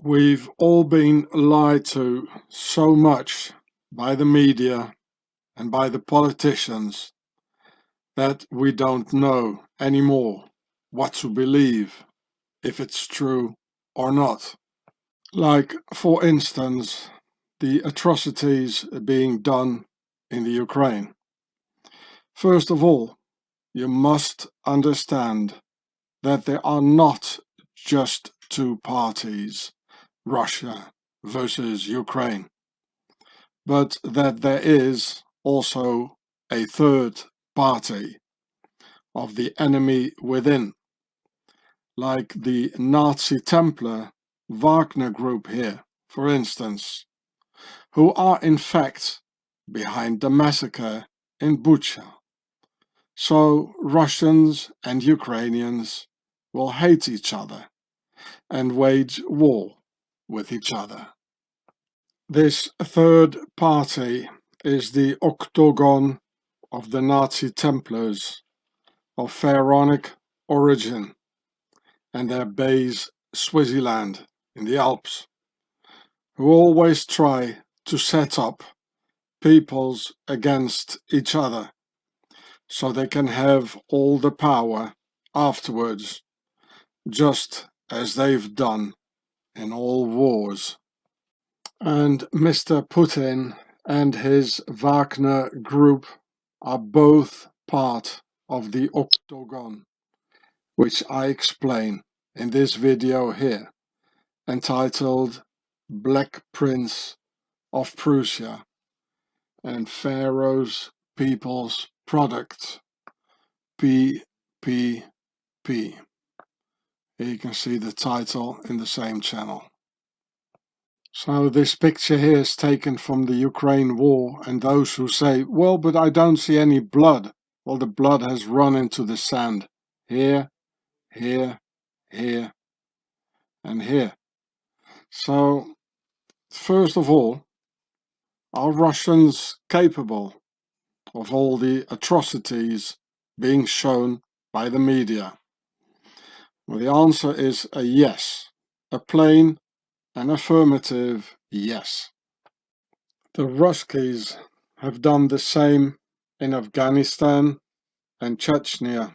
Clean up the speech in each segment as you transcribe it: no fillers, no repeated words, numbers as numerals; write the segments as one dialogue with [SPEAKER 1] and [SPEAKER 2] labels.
[SPEAKER 1] We've all been lied to so much by the media and by the politicians that we don't know anymore what to believe, if it's true or not. Like, for instance, the atrocities being done in the Ukraine. First of all, you must understand that there are not just two parties, Russia versus Ukraine, but that there is also a third party of the enemy within, like the Nazi Templar Wagner group here, for instance, who are in fact behind the massacre in Bucha. So Russians and Ukrainians will hate each other and wage war with each other. This third party is the Octagon of the Nazi Templars of pharaonic origin and their base Swaziland in the Alps, who always try to set up peoples against each other so they can have all the power afterwards, just as they've done in all wars. And Mr. Putin and his Wagner group are both part of the Octagon, which I explain in this video here, entitled Black Prince of Prussia and Pharaoh's People's Product, PPP. Here you can see the title in the same channel. So this picture here is taken from the Ukraine war, and those who say, well, but I don't see any blood. Well, the blood has run into the sand. Here, here, here, and here. So, first of all, are Russians capable of all the atrocities being shown by the media? Well, the answer is a yes. A plain and affirmative yes. The Ruskies have done the same in Afghanistan and Chechnya,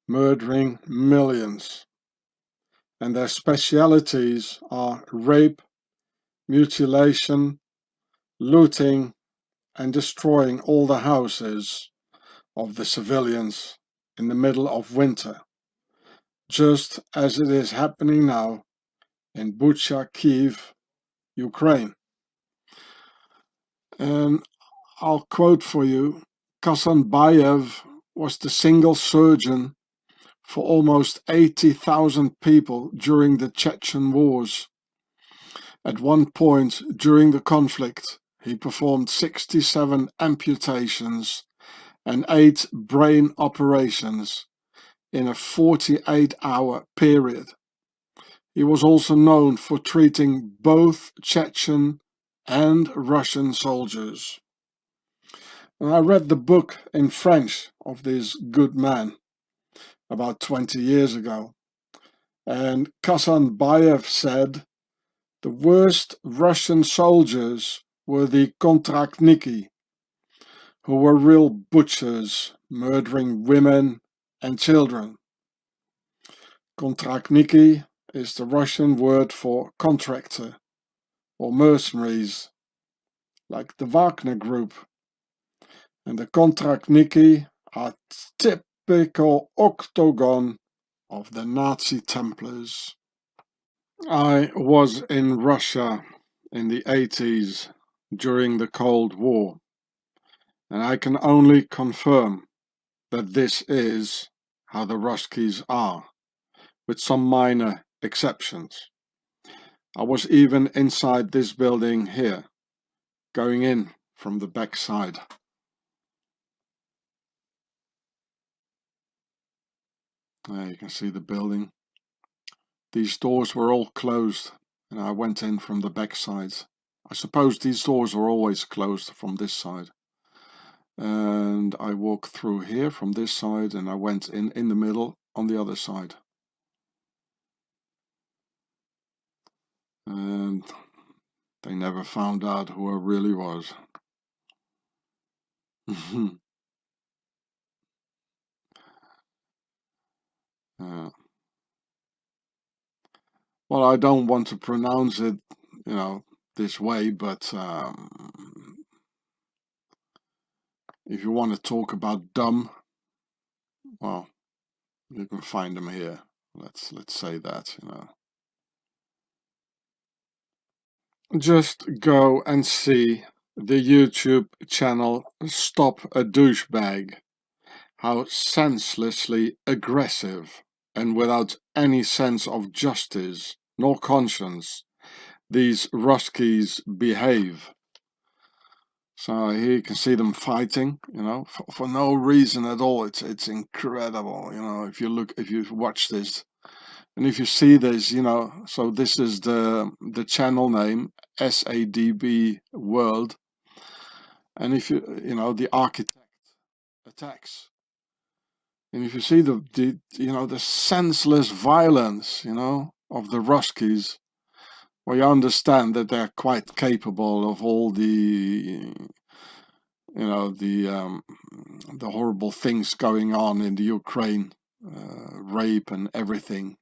[SPEAKER 1] murdering millions. And their specialities are rape, mutilation, looting, and destroying all the houses of the civilians in the middle of winter, just as it is happening now in Bucha, Kiev, Ukraine. And I'll quote for you, Kasanbayev was the single surgeon for almost 80,000 people during the Chechen wars. At one point during the conflict, he performed 67 amputations and 8 brain operations in a 48-hour period. He was also known for treating both Chechen and Russian soldiers. And I read the book in French of this good man about 20 years ago, and Kasanbayev said the worst Russian soldiers were the kontraktniki, who were real butchers, murdering women and children. Kontraktniki is the Russian word for contractor or mercenaries, like the Wagner group. And the kontraktniki are typical Octagon of the Nazi Templars. I was in Russia in the 80s during the Cold War, and I can only confirm that this is how the Ruskies are, with some minor exceptions. I was even inside this building here, going in from the back side. There you can see the building. These doors were all closed, and I went in from the back side. I suppose these doors are always closed from this side. And I walked through here from this side, and I went in the middle on the other side. and they never found out who I really was. uh, well, I don't want to pronounce it, this way, but if you want to talk about dumb, well, you can find them here. Let's say that. Just go and see the YouTube channel Stop a Douchebag. How senselessly aggressive and without any sense of justice nor conscience these Ruskies behave. So here you can see them fighting, for no reason at all. It's incredible, if you watch this, and if you see this, so this is the channel name, SADB World, and if the architect attacks, and if you see the senseless violence, of the Ruskies, well, you understand that they're quite capable of all the the horrible things going on in the Ukraine, rape and everything.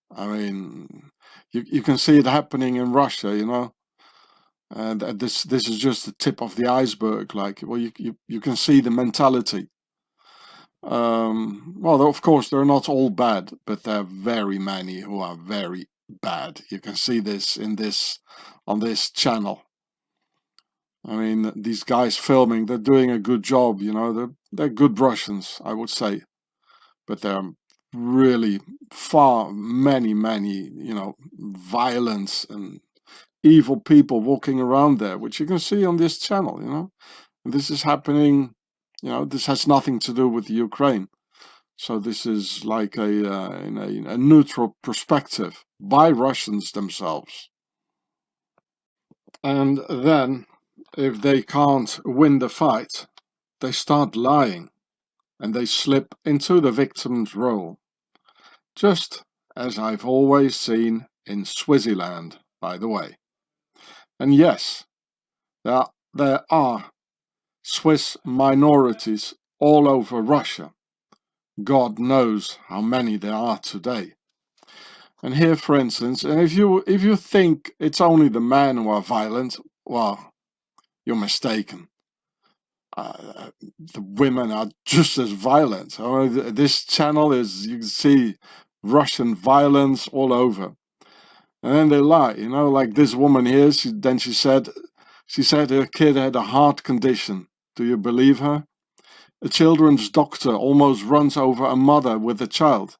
[SPEAKER 1] I mean, you can see it happening in Russia, and this is just the tip of the iceberg. Like, well, you can see the mentality. Well, of course, they're not all bad, but there are very many who are very bad. You can see this on this channel. I mean, these guys filming, they're doing a good job, they're good Russians, I would say, but they're really many, violence and evil people walking around there, which you can see on this channel, And this is happening, this has nothing to do with the Ukraine. So this is like in a neutral perspective by Russians themselves. And then, if they can't win the fight, they start lying and they slip into the victim's role. Just as I've always seen in Swaziland, by the way. And yes, there are Swiss minorities all over Russia. God knows how many there are today. And here, for instance, and if you think it's only the men who are violent, well, you're mistaken. The women are just as violent. This channel is, you can see Russian violence all over. And then they lie, like this woman here, she said her kid had a heart condition. Do you believe her? A children's doctor almost runs over a mother with a child.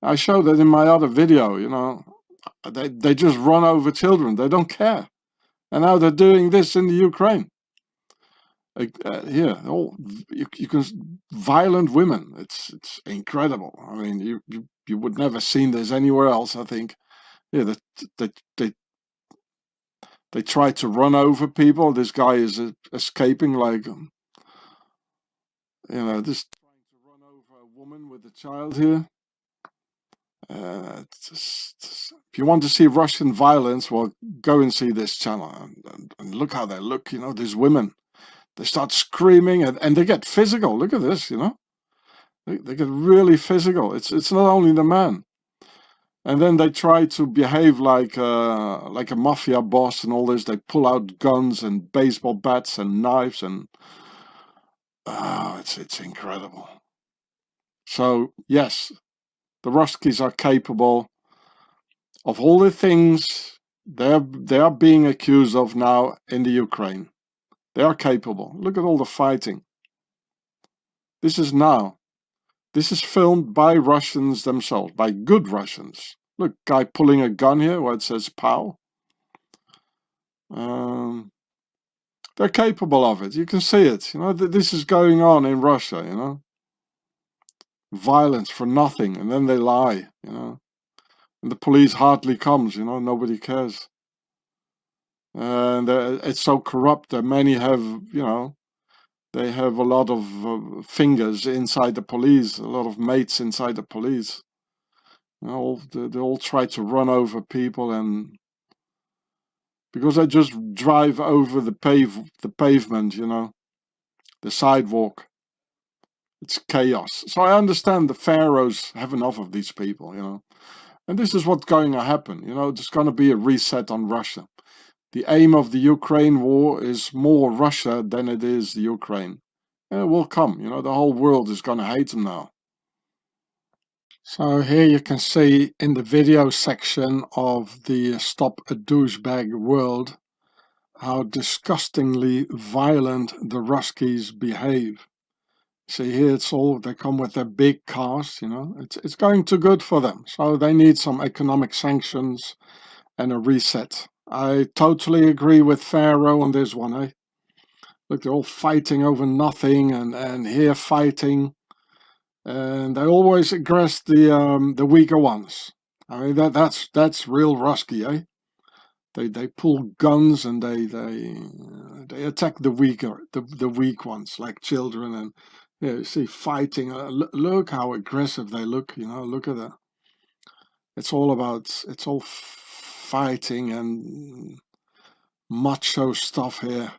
[SPEAKER 1] I showed that in my other video, they just run over children. They don't care. And now they're doing this in the Ukraine. Yeah, you can violent women. It's incredible. I mean, you would never seen this anywhere else. I think. Yeah, they try to run over people. This guy is escaping, like, this trying to run over a woman with a child here. If you want to see Russian violence, well, go and see this channel and look how they look. These women. They start screaming and they get physical. Look at this, They get really physical. It's not only the man. And then they try to behave like a mafia boss and all this. They pull out guns and baseball bats and knives and it's incredible. So yes, the Ruskies are capable of all the things they are being accused of now in the Ukraine. They are capable. Look at all the fighting. This is now. This is filmed by Russians themselves, by good Russians. Look, guy pulling a gun here where it says POW. They're capable of it. You can see it. This is going on in Russia, Violence for nothing, and then they lie, And the police hardly comes, Nobody cares. And it's so corrupt that many have, they have a lot of fingers inside the police, a lot of mates inside the police. They all try to run over people, and because they just drive over the pavement, you know, the sidewalk. It's chaos. So I understand the pharaohs have enough of these people, you know. And this is what's going to happen, you know. There's going to be a reset on Russia. The aim of the Ukraine war is more Russia than it is the Ukraine. And it will come, you know. The whole world is going to hate them now. So here you can see in the video section of the Stop a Douchebag World how disgustingly violent the Ruskies behave. See here, it's all, they come with their big cars, you know, it's going too good for them. So they need some economic sanctions and a reset. I totally agree with Pharaoh on this one, eh? Look, they're all fighting over nothing and here fighting. And they always aggress the weaker ones. I mean, that's real Rusky, eh? They pull guns and they attack the weak ones, like children, and yeah, you see fighting. Look how aggressive they look. You know, look at that. It's all fighting and macho stuff here.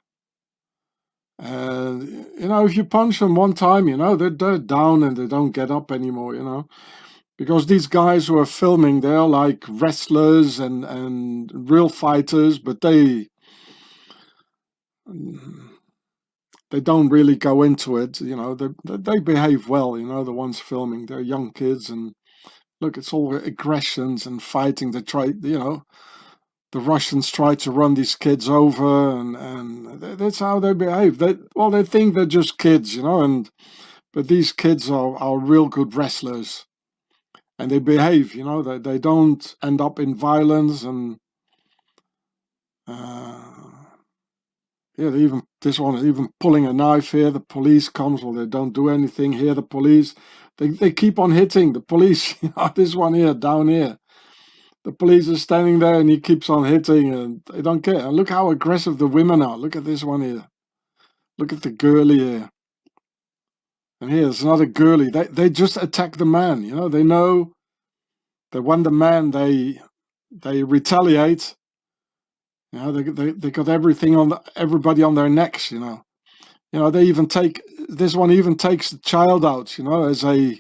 [SPEAKER 1] And you know, if you punch them one time, you know, they're down and they don't get up anymore. You know. Because these guys who are filming, they're like wrestlers and real fighters, but they don't really go into it, you know. They behave well, you know, the ones filming. They're young kids, and look, it's all aggressions and fighting. They try, you know, the Russians try to run these kids over, and that's how they behave. They think they're just kids, you know, but these kids are real good wrestlers. And they behave, you know, they don't end up in violence, and yeah, this one is even pulling a knife here. The police comes, well, they don't do anything here. The police, they keep on hitting the police. You know, this one here, down here, the police are standing there, and he keeps on hitting, and they don't care. And look how aggressive the women are. Look at this one here. Look at the girlie here. And here's another girlie. They just attack the man. You know, they know that when the man they retaliate, you know, they got everything on everybody on their necks, you know. You know, they even take, this one even takes the child out, you know, as a,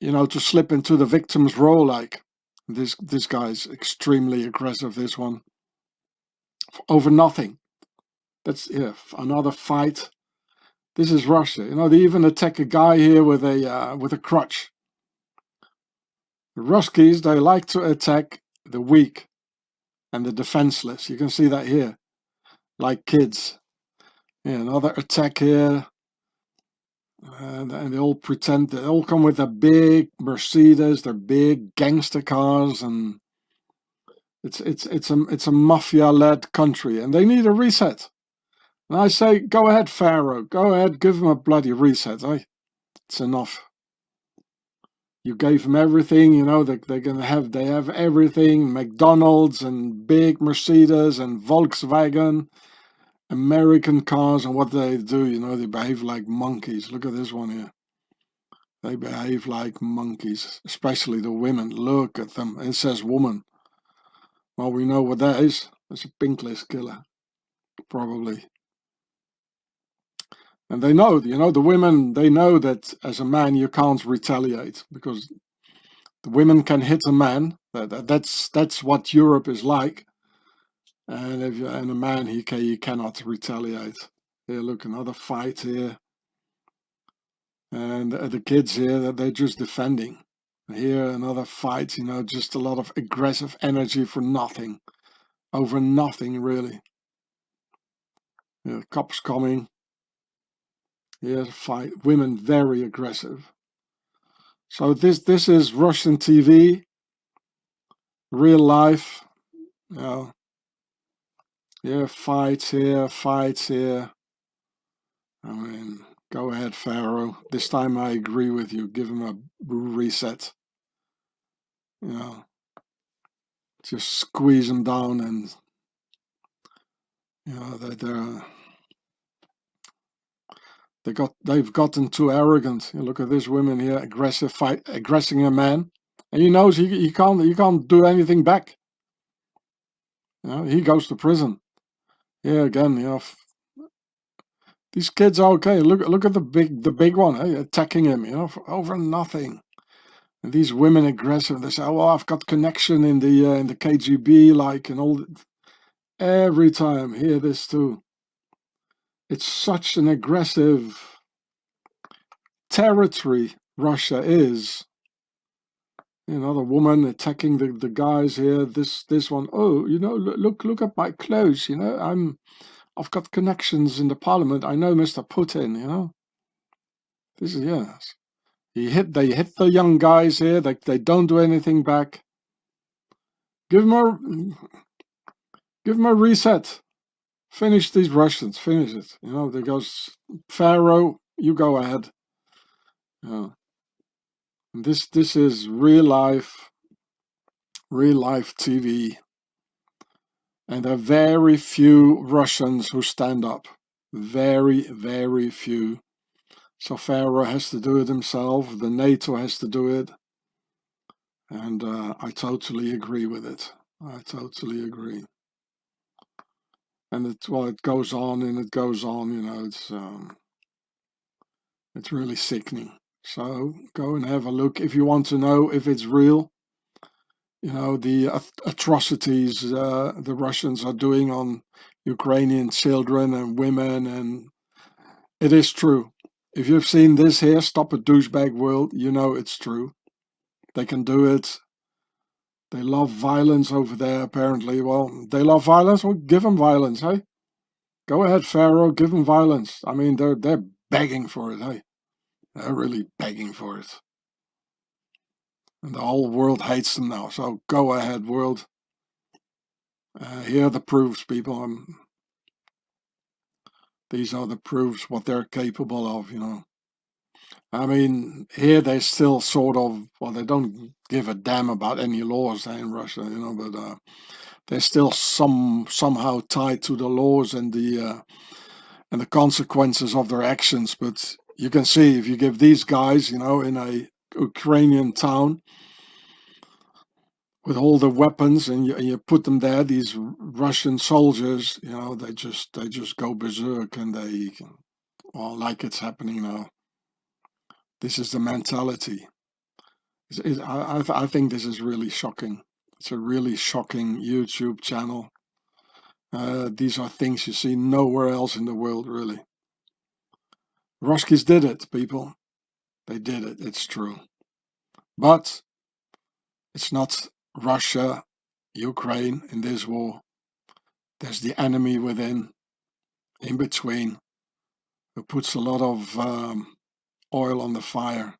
[SPEAKER 1] you know, to slip into the victim's role. Like this guy's extremely aggressive, this one, over nothing. That's, yeah, another fight. This is Russia, you know. They even attack a guy here with a crutch. The Ruskies, they like to attack the weak and the defenseless. You can see that here, like kids. Yeah, another attack here. And they all pretend, they all come with their big Mercedes, their big gangster cars, and it's a mafia-led country, and they need a reset. And I say, go ahead, Pharaoh, go ahead, give them a bloody reset, eh? It's enough. You gave them everything, you know. They have everything: McDonald's and big Mercedes and Volkswagen, American cars, and what they do, you know, they behave like monkeys. Look at this one here. They behave like monkeys, especially the women. Look at them. It says woman. Well, we know what that is. It's a pink list killer, probably. And they know, you know, the women, they know that as a man you can't retaliate, because the women can hit a man. That's what Europe is like. And if you're a man, he cannot retaliate. Here, look, another fight here. And the kids here, they're just defending. Here, another fight, you know, just a lot of aggressive energy for nothing. Over nothing, really. Yeah, cops coming. Here's a fight. Women very aggressive. So this is Russian TV. Real life. You know. Yeah, fights here, fights here. I mean, go ahead, Pharaoh. This time I agree with you. Give him a reset. You know, just squeeze them down, and you know they've gotten too arrogant. You look at this woman here, aggressing a man, and he knows he can't do anything back. You know, he goes to prison. Yeah, again, you know, these kids are okay. Look at the big one, attacking him, you know, for over nothing. And these women aggressive. They say, "Oh, well, I've got connection in the KGB, like, and all." Every time, hear this too. It's such an aggressive territory Russia is. You know, the woman attacking the guys here. This one, oh, you know, look at my clothes. You know, I've got connections in the parliament. I know Mr. Putin. You know, this is yes. They hit the young guys here. They don't do anything back. Give them a reset. Finish these Russians. Finish it. You know, there goes Pharaoh. You go ahead. Yeah. This is real life TV, and there are very few Russians who stand up. Very few. So Pharaoh has to do it himself. The NATO has to do it, and I totally agree with it. I totally agree. And it goes on and it goes on. You know, it's really sickening. So go and have a look if you want to know if it's real. You know, the atrocities the Russians are doing on Ukrainian children and women, and it is true. If you've seen this here, Stop a Douchebag World, you know it's true. They can do it. They love violence over there, apparently. Well, they love violence. Well, give them violence, hey? Go ahead, Pharaoh, give them violence. I mean, they're begging for it, hey? They're really begging for it. And the whole world hates them now. So go ahead, world. Here are the proofs, people. These are the proofs what they're capable of, you know. I mean, here they still sort of, well, they don't give a damn about any laws in Russia, you know, but they're still somehow tied to the laws and the consequences of their actions. But you can see if you give these guys, you know, in a Ukrainian town with all the weapons and you put them there, these Russian soldiers, you know, they just go berserk and well, like it's happening now. This is the mentality. I think this is really shocking. It's a really shocking YouTube channel. These are things you see nowhere else in the world, really. Ruskies did it, people. They did it. It's true. But it's not Russia, Ukraine in this war. There's the enemy within, in between, who puts a lot of oil on the fire.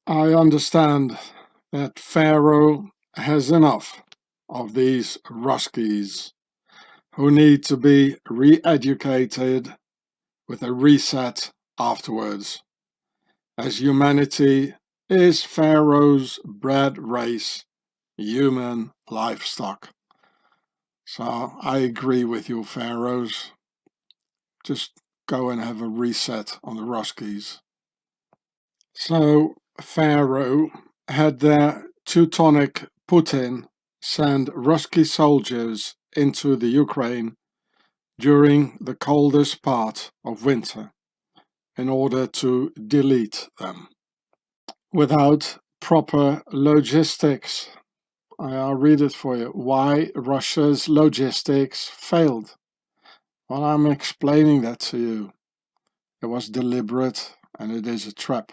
[SPEAKER 1] I understand that Pharaoh has enough of these Ruskies who need to be re-educated with a reset afterwards, as humanity is Pharaoh's bred race, human livestock. So I agree with you, Pharaohs. Just go and have a reset on the Ruskies. So Pharaoh had their Teutonic Putin send Rusky soldiers into the Ukraine during the coldest part of winter in order to delete them without proper logistics. I'll read it for you. Why Russia's logistics failed. Well, I'm explaining that to you. It was deliberate and it is a trap.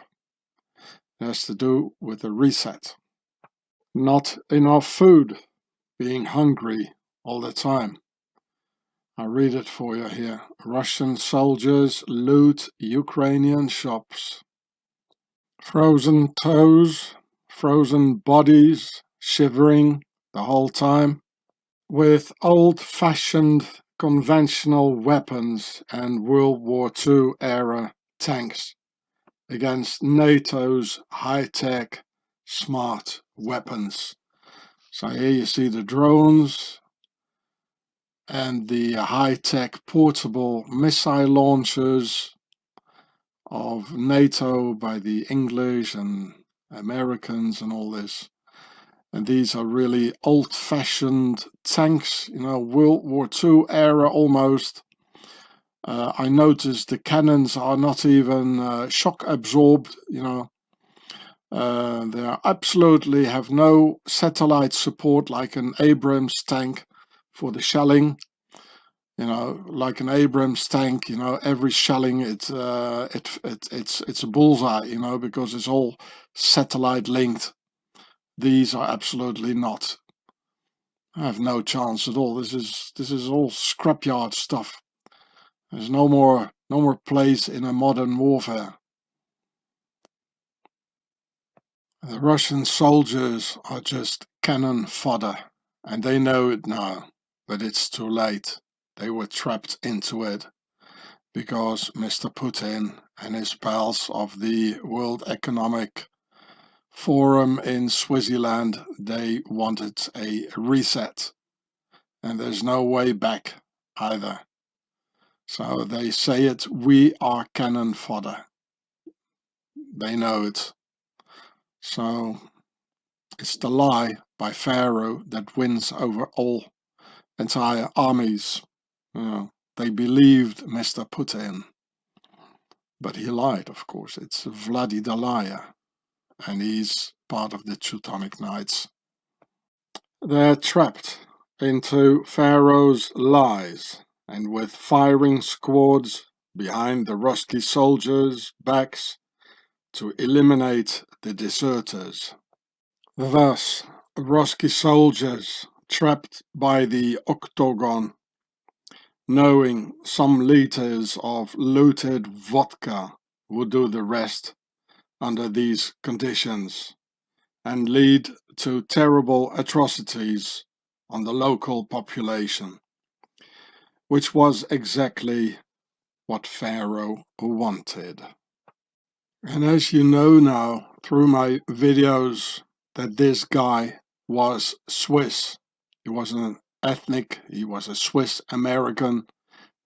[SPEAKER 1] It has to do with a reset. Not enough food, being hungry all the time. I'll read it for you here. Russian soldiers loot Ukrainian shops. Frozen toes, frozen bodies, shivering the whole time, with old-fashioned conventional weapons and World War II era tanks against NATO's high-tech smart weapons. So here you see the drones and the high-tech portable missile launchers of NATO by the English and Americans and all this. And these are really old-fashioned tanks, you know, World War II era almost. I noticed the cannons are not even shock absorbed, you know. They are absolutely have no satellite support like an Abrams tank for the shelling. You know, like an Abrams tank, you know, every shelling it's a bullseye, you know, because it's all satellite linked. These are absolutely not. I have no chance at all. This is all scrapyard stuff. There's no more place in a modern warfare. The Russian soldiers are just cannon fodder, and they know it now, but it's too late. They were trapped into it because Mr. Putin and his pals of the World Economic Forum in Switzerland, they wanted a reset, and there's no way back either. So they say it, we are cannon fodder. They know it. So it's the lie by Pharaoh that wins over all entire armies. You know, they believed Mr. Putin, but he lied, of course. It's Vladi the liar, and he's part of the Teutonic Knights. They're trapped into Pharaoh's lies, and with firing squads behind the Rusky soldiers' backs to eliminate the deserters. Thus, Rusky soldiers trapped by the octagon, knowing some liters of looted vodka would do the rest under these conditions and lead to terrible atrocities on the local population, which was exactly what Pharaoh wanted. And as you know now through my videos, that this guy was Swiss. He wasn't ethnic, he was a Swiss American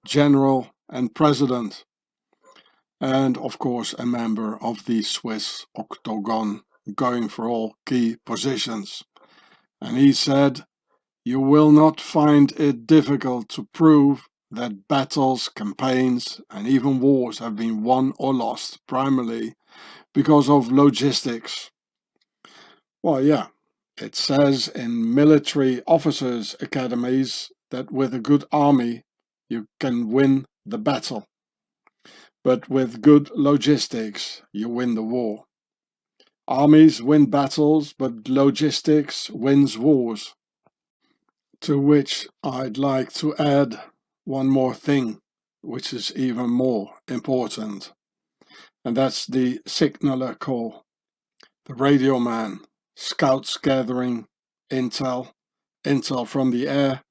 [SPEAKER 1] general and president, and of course a member of the Swiss octagon, going for all key positions. And he said, "You will not find it difficult to prove that battles, campaigns, and even wars have been won or lost primarily because of logistics." Well, yeah, it says in military officers' academies that with a good army you can win the battle, but with good logistics you win the war. Armies win battles, but logistics wins wars. To which I'd like to add one more thing, which is even more important, and that's the signaler call, the radio man, scouts gathering intel from the air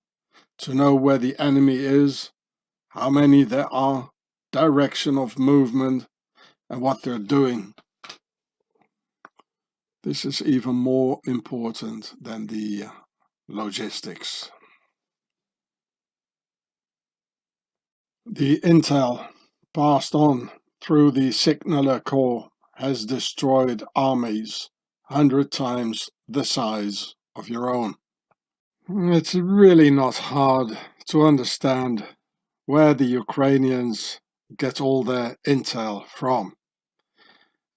[SPEAKER 1] to know where the enemy is, how many there are, direction of movement, and what they're doing. This is even more important than the logistics. The intel passed on through the signaler corps has destroyed armies 100 times the size of your own. It's really not hard to understand where the Ukrainians get all their intel from.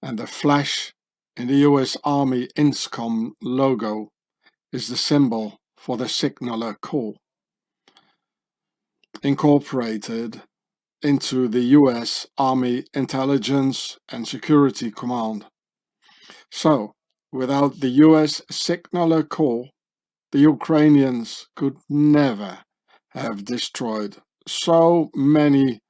[SPEAKER 1] And the flash in the US Army INSCOM logo is the symbol for the signaler corps, incorporated into the US Army Intelligence and Security Command. So, without the US Signaler Corps, the Ukrainians could never have destroyed so much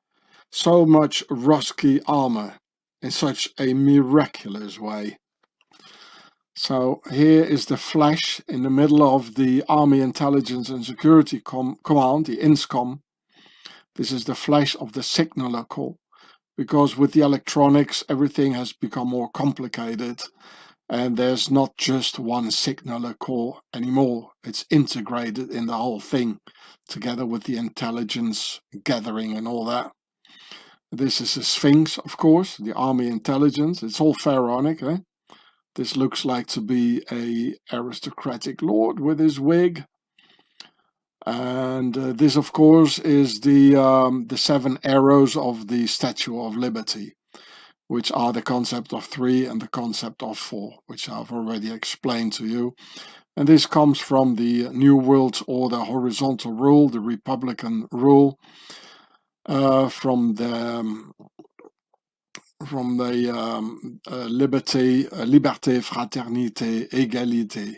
[SPEAKER 1] Rusky armor in such a miraculous way. So here is the flash in the middle of the Army Intelligence and Security Command, the INSCOM. This is the flash of the signaler corps, because with the electronics everything has become more complicated, and there's not just one signaler corps anymore. It's integrated in the whole thing, together with the intelligence gathering and all that. This is a Sphinx, of course, the Army Intelligence. It's all pharaonic, eh? This looks like to be a aristocratic lord with his wig. And this, of course, is the 7 arrows of the Statue of Liberty, which are the concept of 3 and the concept of 4, which I've already explained to you. And this comes from the New World Order horizontal rule, the Republican rule, from the liberté, fraternité, égalité.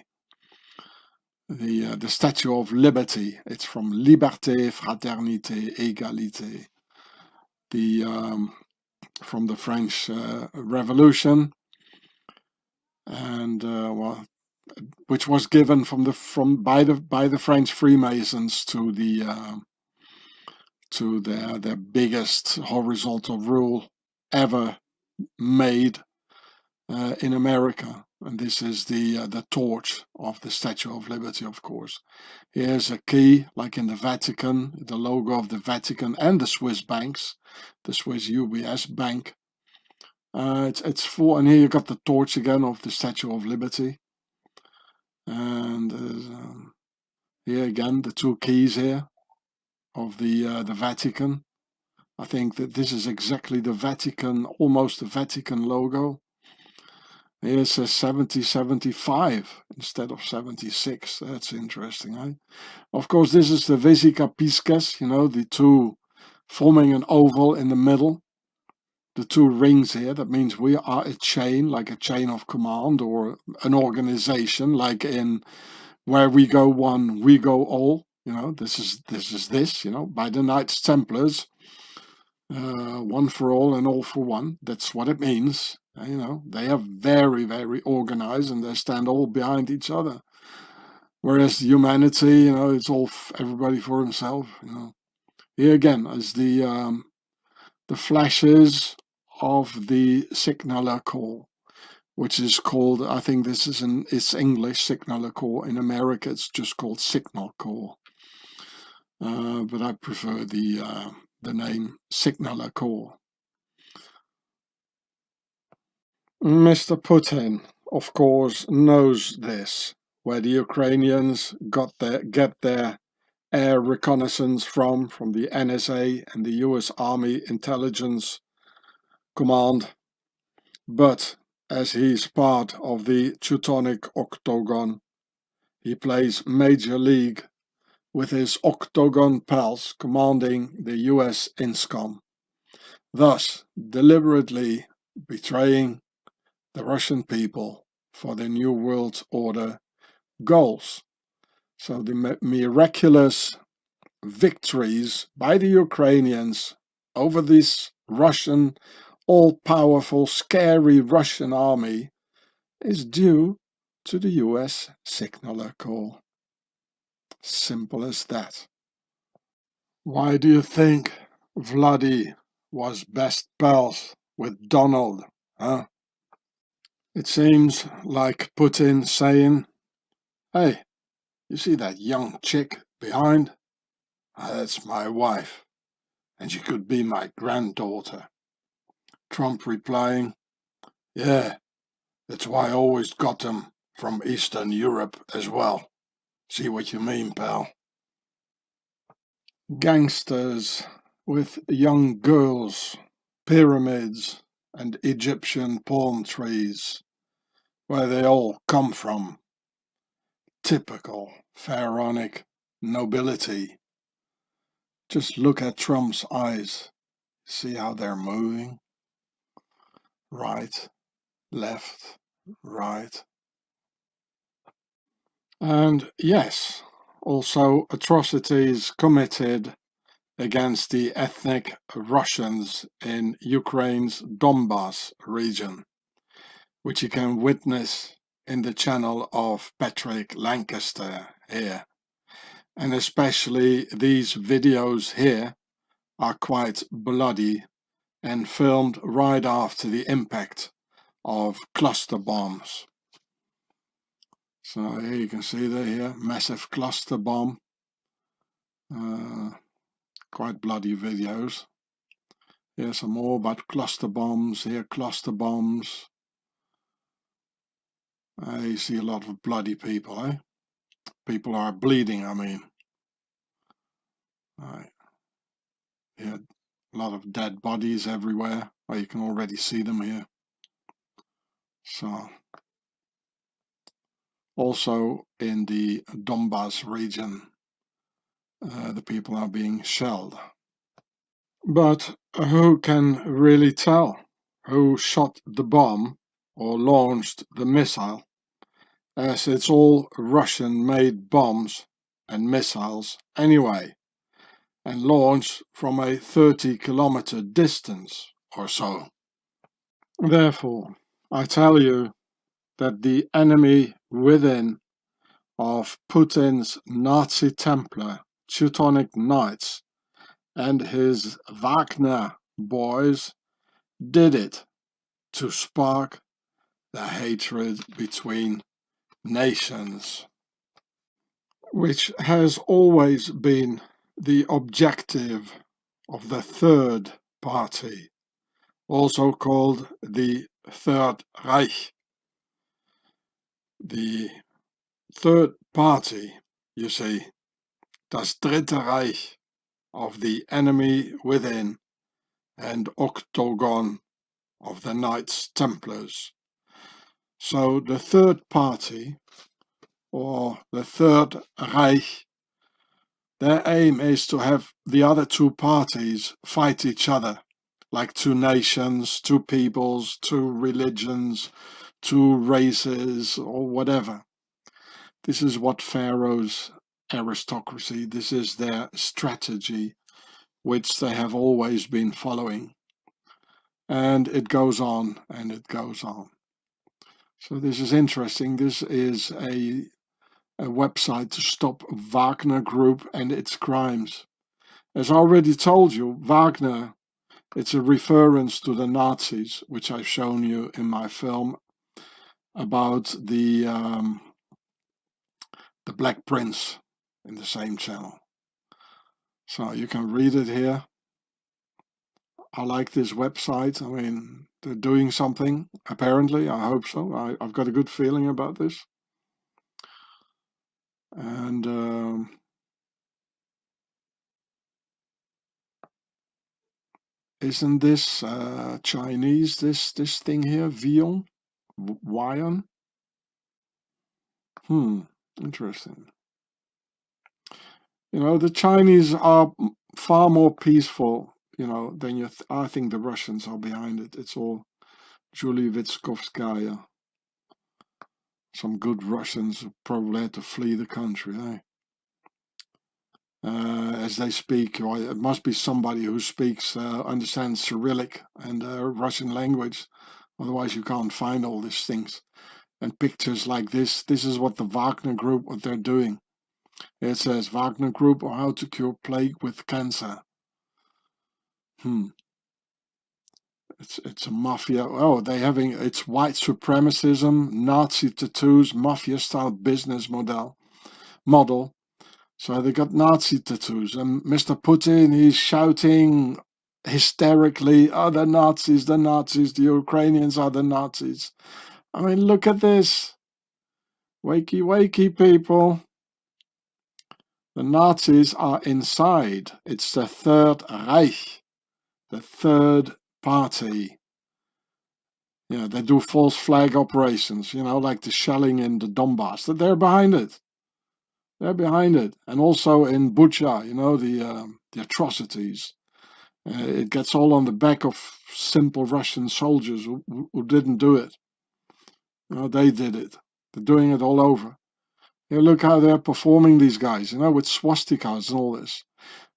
[SPEAKER 1] The Statue of Liberty. It's from Liberté, Fraternité, Égalité. From the French Revolution, and which was given by the French Freemasons to their biggest horizontal rule ever made in America. And this is the torch of the Statue of Liberty, of course. Here's a key, like in the Vatican, the logo of the Vatican and the Swiss banks, the Swiss UBS bank. It's full, and here you got the torch again of the Statue of Liberty. And here again, the 2 keys here of the Vatican. I think that this is exactly the Vatican, almost the Vatican logo. Here it says 7075 instead of 76. That's interesting, eh? Of course, this is the Vesica Pisces, the 2 forming an oval in the middle. The 2 rings here, that means we are a chain, like a chain of command, or an organization, like in where we go one, we go all. This is by the Knights Templars. One for all and all for one. That's what it means. They are very, very organized, and they stand all behind each other. Whereas humanity, it's all everybody for himself. Here again is the flashes of the signaler call, which is called, I think this is it's English signaler call. In America, it's just called signal call. But I prefer the name signaler call. Mr. Putin, of course, knows this, where the Ukrainians get their air reconnaissance from the NSA and the US Army Intelligence Command. But as he's part of the Teutonic Octagon, he plays Major League with his Octagon pals commanding the US INSCOM, thus deliberately betraying the Russian people for the New World Order goals. So the miraculous victories by the Ukrainians over this Russian, all-powerful, scary Russian army is due to the US signaler call. Simple as that. Why do you think Vladdy was best pals with Donald, huh? It seems like Putin saying, "Hey, you see that young chick behind? That's my wife, and she could be my granddaughter." Trump replying, "Yeah, that's why I always got them from Eastern Europe as well. See what you mean, pal?" Gangsters with young girls, pyramids, and Egyptian palm trees, where they all come from. Typical pharaonic nobility. Just look at Trump's eyes. See how they're moving? Right, left, right. And yes, also atrocities committed against the ethnic Russians in Ukraine's Donbas region, which you can witness in the channel of Patrick Lancaster here. And especially these videos here are quite bloody and filmed right after the impact of cluster bombs. So here you can see that here, massive cluster bomb. Quite bloody videos. Here's some more about cluster bombs. Here, cluster bombs. I see a lot of bloody people, eh? People are bleeding, I mean. I had a lot of dead bodies everywhere. Well, you can already see them here. So, also in the Donbass region, the people are being shelled. But who can really tell who shot the bomb or launched the missile, as it's all Russian-made bombs and missiles anyway, and launched from a 30-kilometer distance or so. Therefore, I tell you that the enemy within of Putin's Nazi Templar Teutonic Knights and his Wagner boys did it to spark the hatred between nations, which has always been the objective of the Third Party, also called the Third Reich. The Third Party, you see, das Dritte Reich of the enemy within and Octagon of the Knights Templars. So the Third Party, or the Third Reich, their aim is to have the other two parties fight each other, like two nations, two peoples, two religions, two races, or whatever. This is what Pharaoh's aristocracy, this is their strategy, which they have always been following. And it goes on and it goes on. So this is interesting. This is a website to stop Wagner Group and its crimes. As I already told you, Wagner, it's a reference to the Nazis, which I've shown you in my film about the Black Prince in the same channel. So you can read it here. I like this website. I mean, they're doing something, apparently. I hope so. I've got a good feeling about this. And isn't this Chinese, this thing here, Vion? Wion? Interesting. You know, the Chinese are far more peaceful, you know, than you I think the Russians are behind it. It's all Julie Vitskovskaya. Some good Russians who probably had to flee the country, eh? As they speak, or it must be somebody who speaks, understands Cyrillic and Russian language. Otherwise, you can't find all these things. And pictures like this. This is what the Wagner Group, what they're doing. It says Wagner Group or how to cure plague with cancer. It's a mafia. Oh, it's white supremacism, Nazi tattoos, mafia-style business model. So they got Nazi tattoos, and Mr. Putin, he's shouting hysterically, "Oh, the Nazis, the Ukrainians are the Nazis." I mean, look at this. Wakey, wakey, people. The Nazis are inside. It's the Third Reich, the Third Party. Yeah, they do false flag operations, you know, like the shelling in the Donbass. They're behind it. They're behind it. And also in Bucha, you know, the atrocities. It gets all on the back of simple Russian soldiers who didn't do it. You know, they did it. They're doing it all over. You know, look how they're performing, these guys, you know, with swastikas and all this.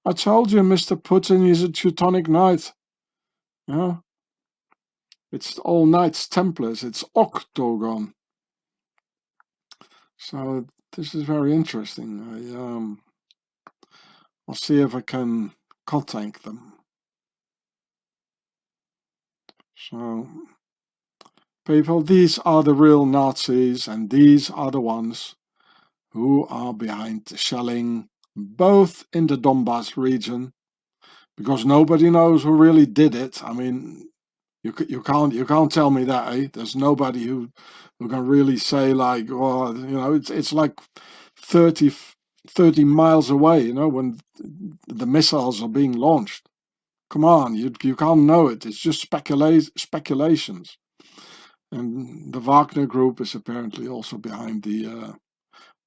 [SPEAKER 1] I told you, Mr. Putin is a Teutonic Knight. You know? It's all Knights Templars. It's Octagon. So this is very interesting. I'll see if I can contact them. So, people, these are the real Nazis, and these are the ones who are behind the shelling, both in the Donbass region, because nobody knows who really did it. I mean, You can't tell me that, eh? There's nobody who can really say like, oh, it's like 30 30 miles away, when the missiles are being launched. Come on, you can't know it. It's just speculations. And the Wagner Group is apparently also behind the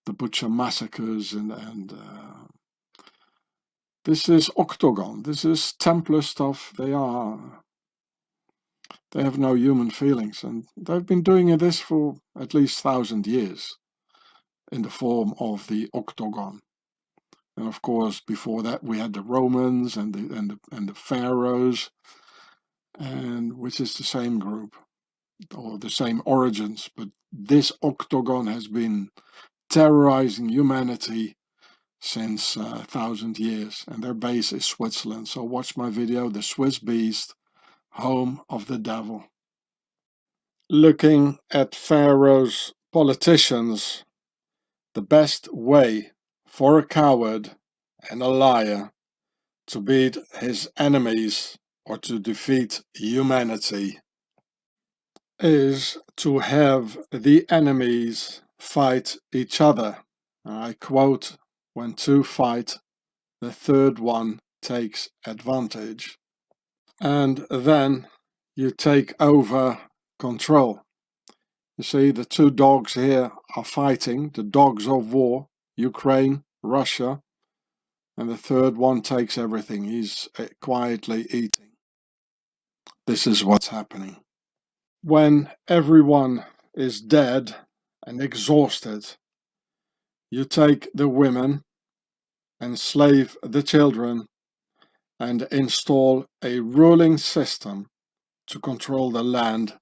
[SPEAKER 1] Butcher massacres, and this is Octagon. This is Templar stuff. They have no human feelings, and they've been doing this for at least 1,000 years in the form of the Octagon. And of course, before that, we had the Romans and the pharaohs, and which is the same group or the same origins. But this Octagon has been terrorizing humanity since 1,000 years, and their base is Switzerland. So watch my video, The Swiss Beast, Home of the Devil. Looking at Pharaoh's politicians, the best way for a coward and a liar to beat his enemies or to defeat humanity is to have the enemies fight each other. I quote, "When two fight, the third one takes advantage." And then you take over control. You see, the two dogs here are fighting, the dogs of war, Ukraine, Russia, and the third one takes everything. He's quietly eating. This is what's happening. When everyone is dead and exhausted, you take the women, enslave the children, and install a ruling system to control the land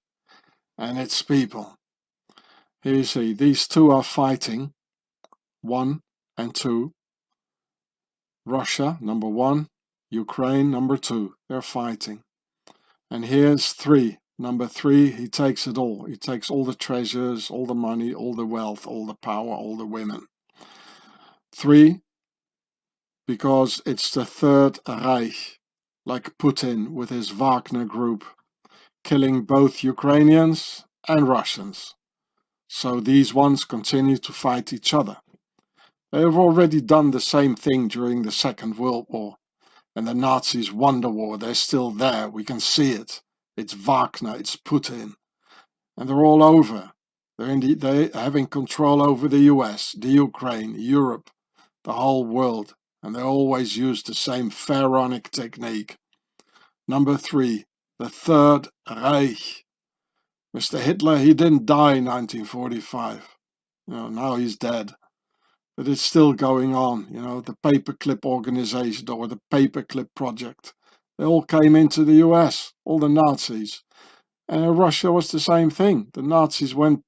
[SPEAKER 1] and its people. Here you see, these two are fighting, 1 and 2. Russia, number 1, Ukraine, number 2. They're fighting. And here's 3. Number 3, he takes it all. He takes all the treasures, all the money, all the wealth, all the power, all the women. 3, because it's the Third Reich, like Putin with his Wagner group, killing both Ukrainians and Russians. So these ones continue to fight each other. They have already done the same thing during the Second World War. And the Nazis won the war. They're still there. We can see it. It's Wagner, it's Putin. And they're all over. They're having control over the US, the Ukraine, Europe, the whole world. And they always use the same pharaonic technique. Number 3, the Third Reich. Mr. Hitler, he didn't die in 1945. Now he's dead. But it's still going on, the paperclip organization or the paperclip project. They all came into the US, all the Nazis. And Russia was the same thing. The Nazis went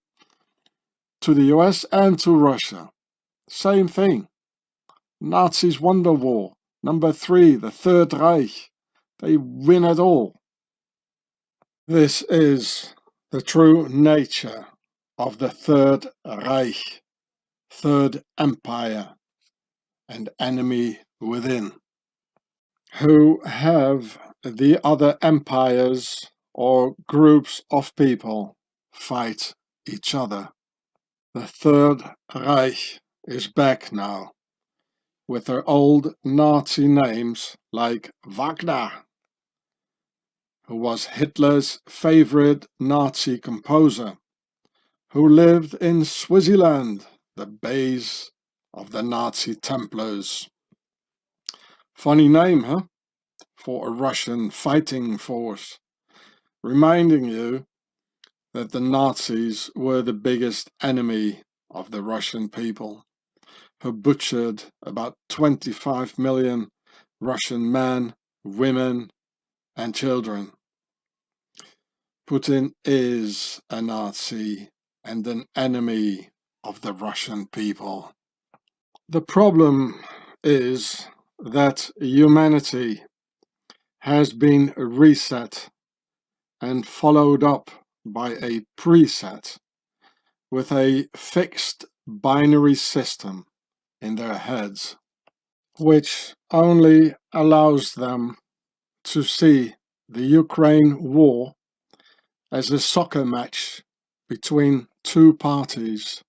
[SPEAKER 1] to the US and to Russia. Same thing. Nazis won the war. Number 3, the Third Reich. They win it all. This is the true nature of the Third Reich, Third Empire, and enemy within, who have the other empires or groups of people fight each other. The Third Reich is back now, with their old Nazi names like Wagner, who was Hitler's favorite Nazi composer, who lived in Switzerland, the base of the Nazi Templars. Funny name, huh? For a Russian fighting force, reminding you that the Nazis were the biggest enemy of the Russian people, who butchered about 25 million Russian men, women, and children. Putin is a Nazi and an enemy of the Russian people. The problem is that humanity has been reset and followed up by a preset with a fixed binary system in their heads, which only allows them to see the Ukraine war as a soccer match between two parties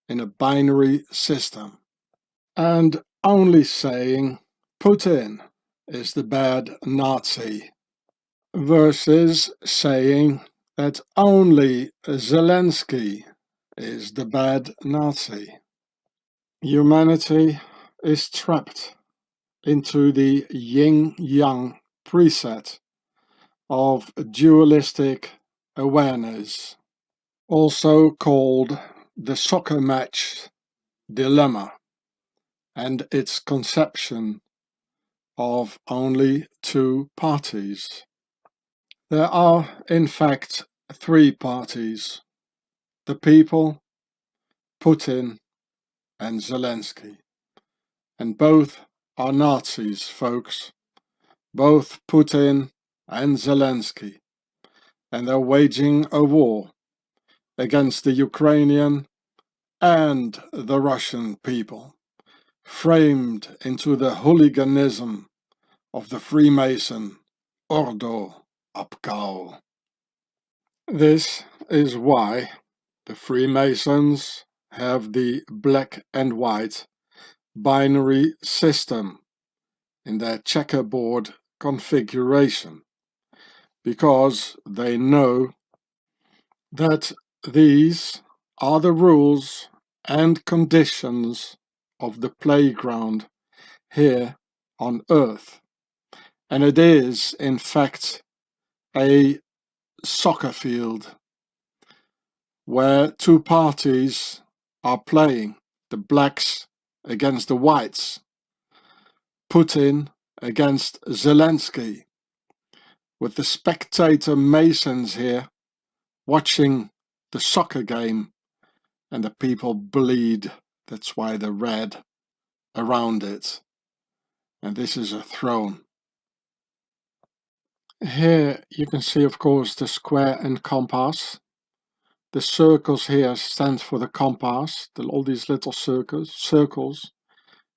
[SPEAKER 1] in a binary system, and only saying Putin is the bad Nazi versus saying that only Zelensky is the bad Nazi. Humanity is trapped into the yin-yang preset of dualistic awareness, also called the soccer match dilemma, and its conception of only two parties. There are, in fact, three parties: the people, Putin, and Zelensky. And both are Nazis, folks. Both Putin and Zelensky. And they're waging a war against the Ukrainian and the Russian people, framed into the hooliganism of the Freemason Ordo Apkal. This is why the Freemasons have the black and white binary system in their checkerboard configuration, because they know that these are the rules and conditions of the playground here on Earth. And it is, in fact, a soccer field where two parties are playing, the blacks against the whites, Putin against Zelensky, with the spectator Masons here watching the soccer game, and the people bleed. That's why they're red around it. And this is a throne. Here you can see, of course, the square and compass. The circles here stand for the compass, all these little circles.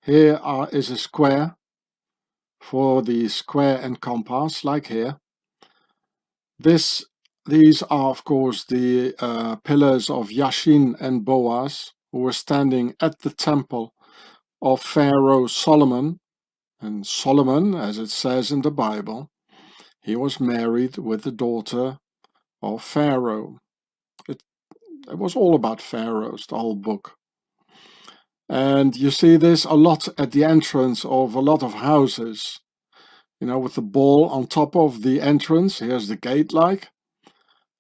[SPEAKER 1] Here is a square for the square and compass, like here. These are, of course, the pillars of Yashin and Boaz, who were standing at the temple of Pharaoh Solomon. And Solomon, as it says in the Bible, he was married with the daughter of Pharaoh. It was all about pharaohs, the whole book. And you see this a lot at the entrance of a lot of houses. You know, with the ball on top of the entrance, here's the gate like.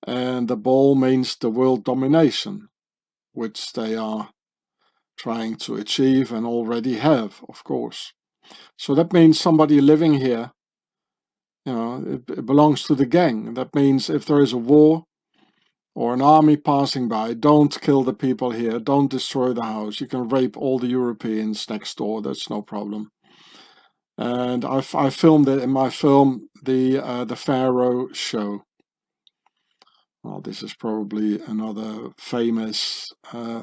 [SPEAKER 1] And the ball means the world domination, which they are trying to achieve and already have, of course. So that means somebody living here, you know, it belongs to the gang. That means if there is a war or an army passing by, don't kill the people here, don't destroy the house. You can rape all the Europeans next door, that's no problem. And I filmed it in my film, the Pharaoh Show. Well, this is probably another famous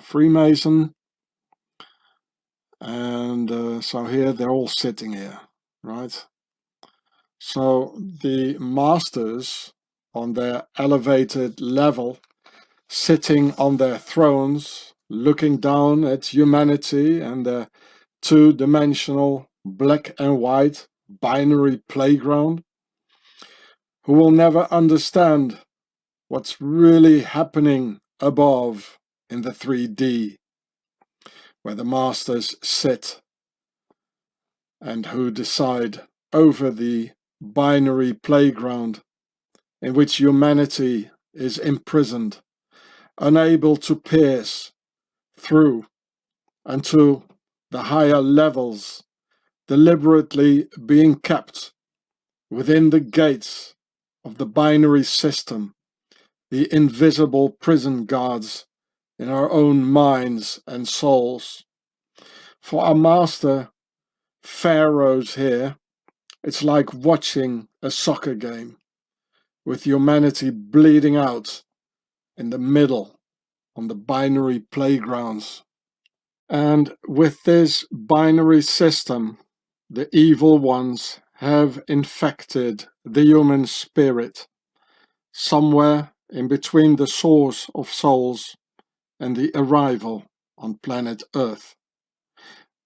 [SPEAKER 1] Freemason. And so here they're all sitting here, right? So the masters on their elevated level, sitting on their thrones, looking down at humanity and the two-dimensional black and white binary playground, who will never understand what's really happening above in the 3D, where the masters sit and who decide over the binary playground in which humanity is imprisoned, unable to pierce through until the higher levels, deliberately being kept within the gates of the binary system, the invisible prison guards in our own minds and souls. For our master, pharaohs here, it's like watching a soccer game with humanity bleeding out in the middle on the binary playgrounds. And with this binary system, the evil ones have infected the human spirit somewhere in between the source of souls and the arrival on planet Earth.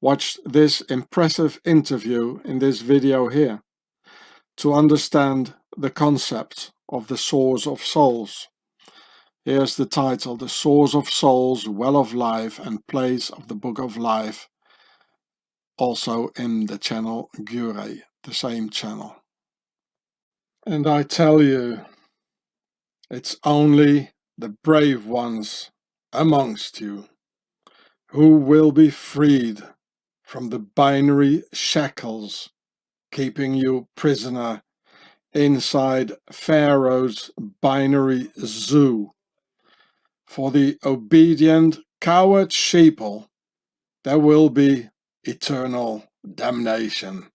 [SPEAKER 1] Watch this impressive interview in this video here to understand the concept of the source of souls. Here's the title: The Source of Souls, Well of Life and Place of the Book of Life, also in the channel Gure, the same channel. And I tell you, it's only the brave ones amongst you who will be freed from the binary shackles keeping you prisoner inside Pharaoh's binary zoo. For the obedient coward sheeple, there will be eternal damnation.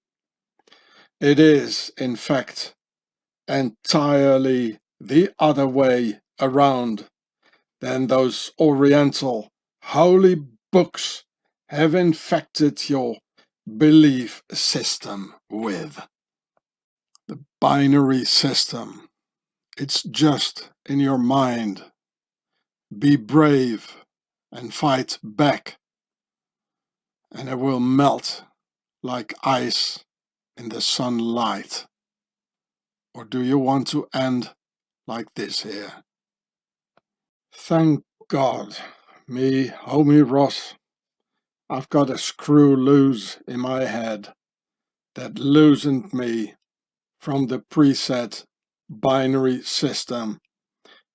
[SPEAKER 1] It is, in fact, entirely the other way around than those Oriental holy books have infected your belief system with. The binary system, it's just in your mind. Be brave and fight back, and it will melt like ice in the sunlight. Or do you want to end like this here? Thank God, me, Homie Hross, I've got a screw loose in my head that loosened me from the preset binary system,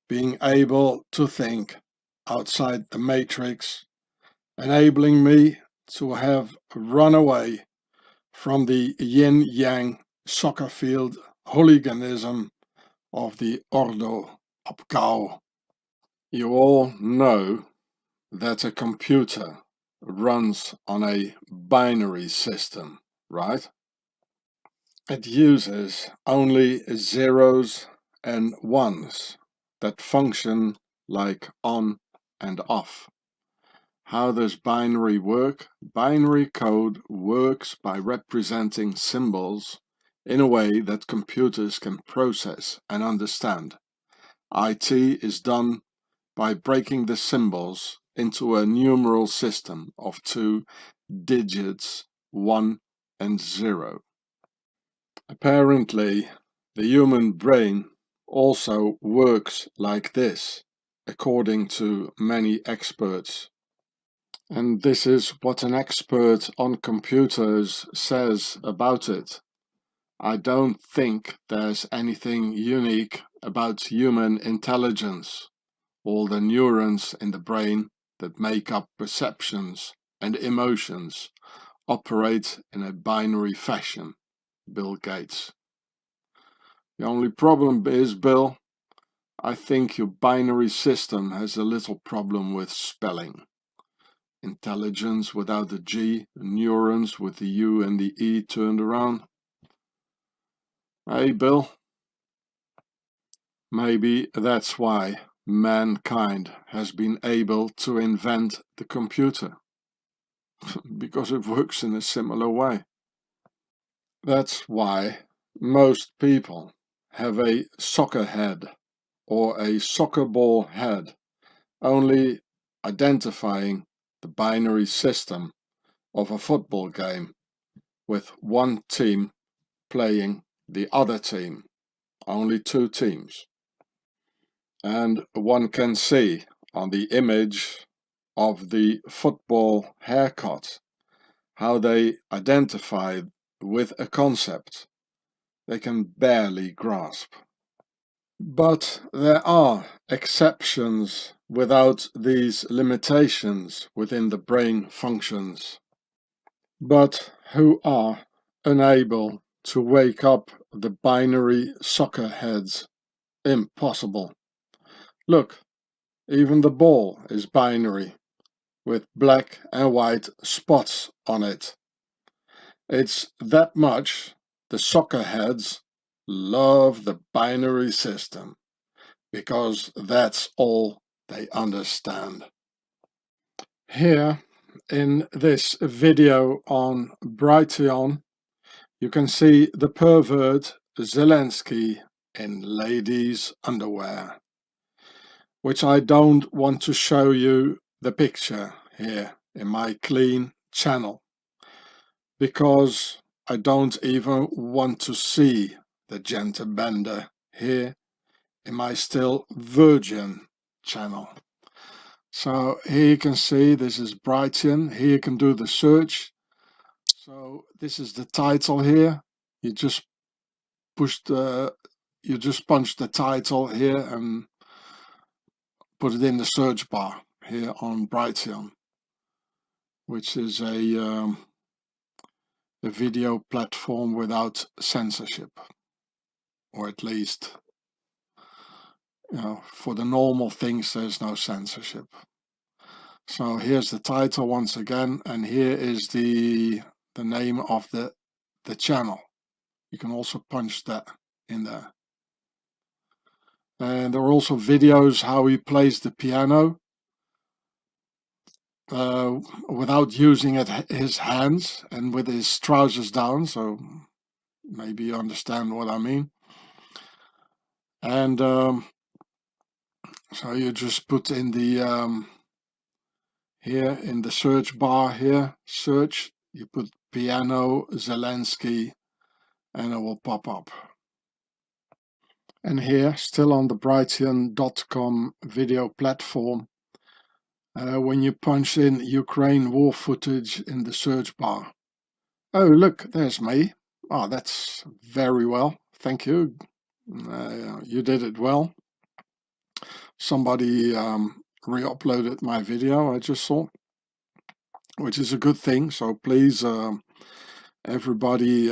[SPEAKER 1] being able to think outside the matrix, enabling me to have run away from the yin-yang soccer field hooliganism of the Ordo Opgau. You all know that a computer runs on a binary system, right? It uses only zeros and ones that function like on and off. How does binary work? Binary code works by representing symbols in a way that computers can process and understand. IT is done by breaking the symbols into a numeral system of 2 digits, 1 and 0. Apparently, the human brain also works like this, according to many experts. And this is what an expert on computers says about it. I don't think there's anything unique about human intelligence. All the neurons in the brain that make up perceptions and emotions operate in a binary fashion. Bill Gates. The only problem is, Bill, I think your binary system has a little problem with spelling. Intelligence without the G, neurons with the U and the E turned around. Hey, Bill? Maybe that's why mankind has been able to invent the computer. Because it works in a similar way. That's why most people have a soccer head or a soccer ball head, only identifying the binary system of a football game with one team playing the other team, only 2 teams. And one can see on the image of the football haircut how they identify with a concept they can barely grasp. But there are exceptions without these limitations within the brain functions, but who are unable to wake up the binary soccer heads. Impossible. Look, even the ball is binary, with black and white spots on it. It's that much the soccer heads love the binary system, because that's all they understand. Here, in this video on Brighteon, you can see the pervert Zelensky in ladies' underwear. which I don't want to show you the picture here in my clean channel, because I don't even want to see the gender bender here in my still virgin channel. So here you can see this is Brighton. Here you can do the search. So this is the title here. You just punch the title here and put it in the search bar here on Brighton, which is a video platform without censorship, or at least, you know, for the normal things there's no censorship. So here's the title once again, and here is the name of the channel. You can also punch that in there. And there are also videos how he plays the piano without using his hands and with his trousers down, so maybe you understand what I mean. And so you just put in the here in the search bar here, search, you put piano Zelensky and it will pop up. And here, still on the Brighton.com video platform, when you punch in Ukraine war footage in the search bar. Oh, look, there's me. Oh, that's very well. Thank you. You did it well. Somebody re-uploaded my video, I just saw, which is a good thing. So please, everybody,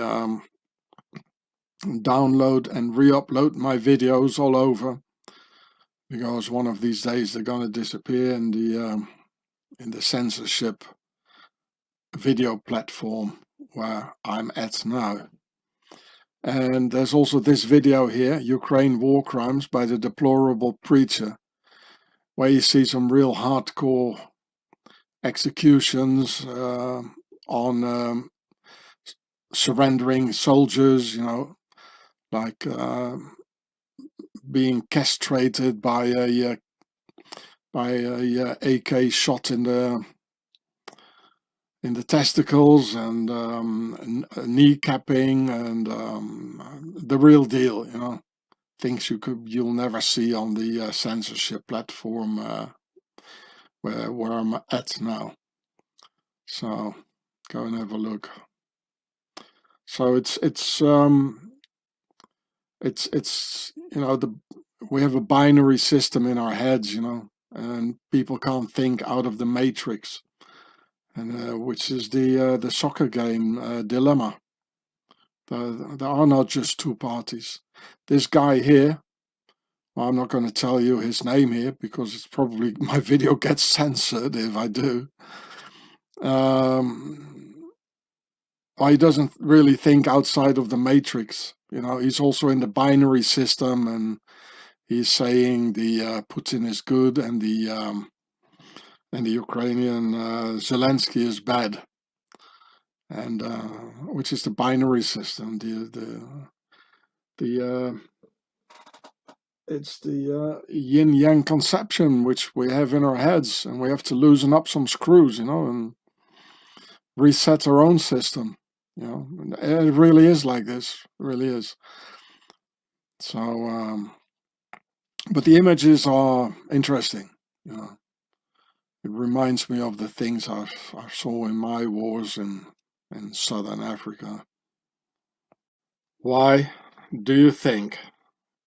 [SPEAKER 1] download and re-upload my videos all over, because one of these days they're going to disappear in the censorship video platform where I'm at now. And there's also this video here, Ukraine War Crimes by the Deplorable Preacher, where you see some real hardcore executions on surrendering soldiers, you know, like being castrated by a AK shot in the testicles, and kneecapping, and the real deal, you know, things you'll never see on the censorship platform where I'm at now. So go and have a look. So it's you know, we have a binary system in our heads, you know, and people can't think out of the matrix, and which is the soccer game dilemma. There are not just two parties. This guy here, well, I'm not going to tell you his name here because it's probably my video gets censored if I do. Well, he doesn't really think outside of the matrix. You know, he's also in the binary system, and he's saying the Putin is good and the Ukrainian Zelensky is bad, and which is the binary system. It's the yin yang conception which we have in our heads, and we have to loosen up some screws, you know, and reset our own system. You know, and it really is like this. It really is. So, but the images are interesting. You know, it reminds me of the things I saw in my wars in Southern Africa. Why do you think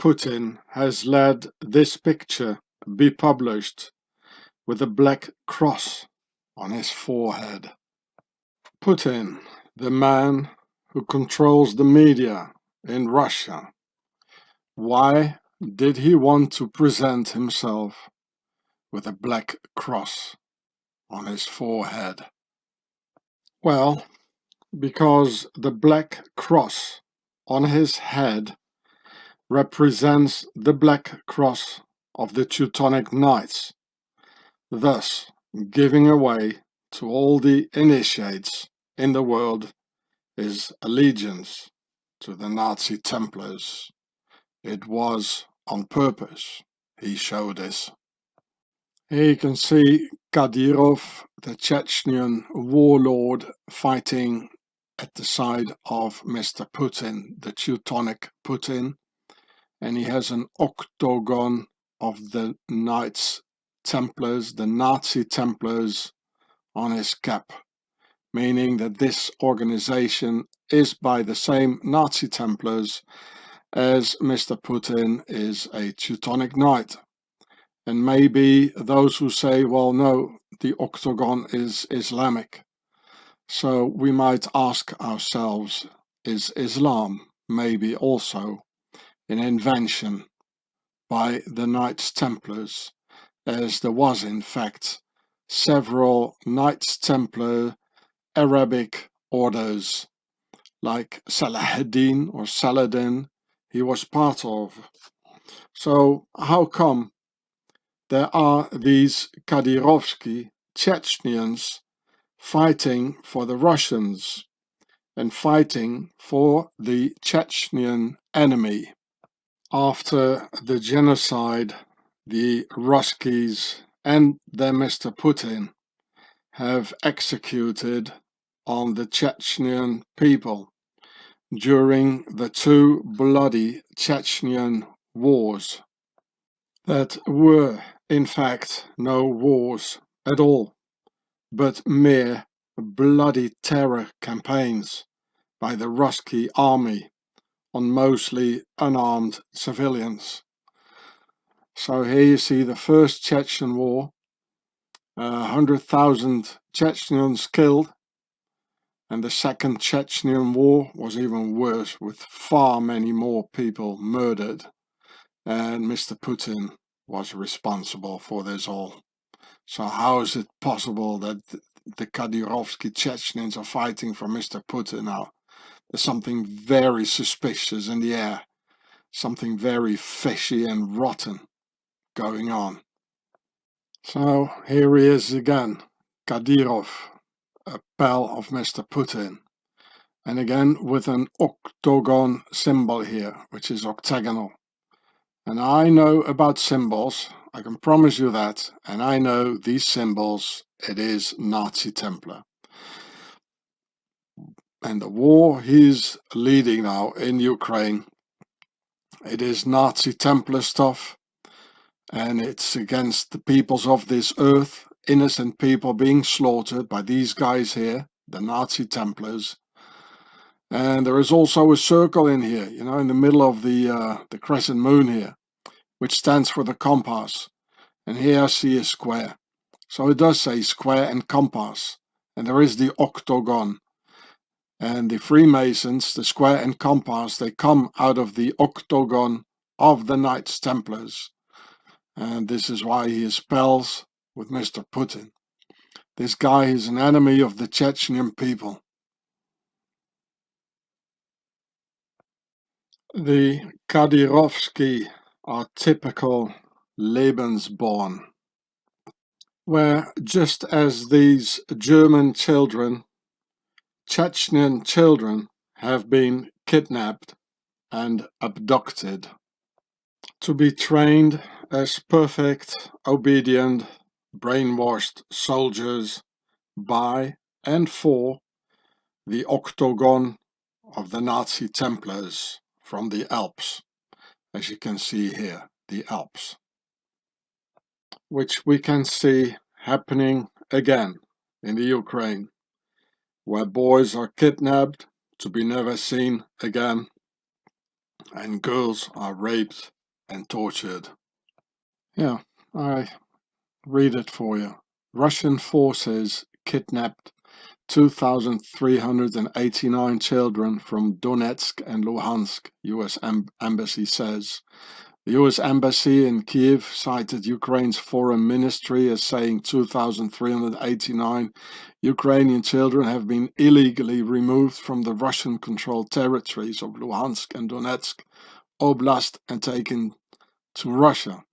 [SPEAKER 1] Putin has let this picture be published with a black cross on his forehead? Putin, the man who controls the media in Russia, why did he want to present himself with a black cross on his forehead? Well, because the black cross on his head represents the black cross of the Teutonic Knights, thus giving away to all the initiates in the world his allegiance to the Nazi Templars. It was on purpose he showed this. Here you can see Kadyrov, the Chechnyan warlord, fighting at the side of Mr. Putin, the Teutonic Putin, and he has an octagon of the Knights Templars, the Nazi Templars, on his cap, meaning that this organization is by the same Nazi Templars as Mr. Putin is a Teutonic Knight. And maybe those who say, well, no, the octagon is Islamic. So we might ask ourselves, is Islam maybe also an invention by the Knights Templars, as there was in fact several Knights Templar Arabic orders, like Salahuddin or Saladin, he was part of. So how come there are these Kadyrovsky Chechens fighting for the Russians and fighting for the Chechen enemy? After the genocide, the Ruskies and their Mr. Putin have executed on the Chechen people during the two bloody Chechen wars that were in fact no wars at all, but mere bloody terror campaigns by the Rusky army on mostly unarmed civilians. So here you see the first Chechen war, 100,000 Chechens killed, and the second Chechen war was even worse, with far many more people murdered, and Mr. Putin was responsible for this all. So how is it possible that the Kadyrovsky Chechens are fighting for Mr. Putin now? There's something very suspicious in the air, something very fishy and rotten going on. So here he is again, Kadyrov, a pal of Mr. Putin, and again with an octagon symbol here, which is octagonal. And I know about symbols, I can promise you that, and I know these symbols, it is Nazi Templar. And the war he's leading now in Ukraine, it is Nazi Templar stuff, and it's against the peoples of this earth, innocent people being slaughtered by these guys here, the Nazi Templars. And there is also a circle in here, you know, in the middle of the crescent moon here, which stands for the compass. And here I see a square. So it does say square and compass. And there is the octagon. And the Freemasons, the square and compass, they come out of the octagon of the Knights Templars. And this is why he is pals with Mr. Putin. This guy is an enemy of the Chechen people. The Kadyrovsky are typical Lebensborn, where just as these German children, Chechen children have been kidnapped and abducted to be trained as perfect, obedient, brainwashed soldiers by and for the octagon of the Nazi Templars from the Alps, as you can see here, the Alps, which we can see happening again in the Ukraine, where boys are kidnapped to be never seen again, and girls are raped and tortured. Yeah, I read it for you. Russian forces kidnapped 2,389 children from Donetsk and Luhansk, U.S. Embassy says. The U.S. Embassy in Kiev cited Ukraine's foreign ministry as saying 2,389 Ukrainian children have been illegally removed from the Russian-controlled territories of Luhansk and Donetsk Oblast and taken to Russia.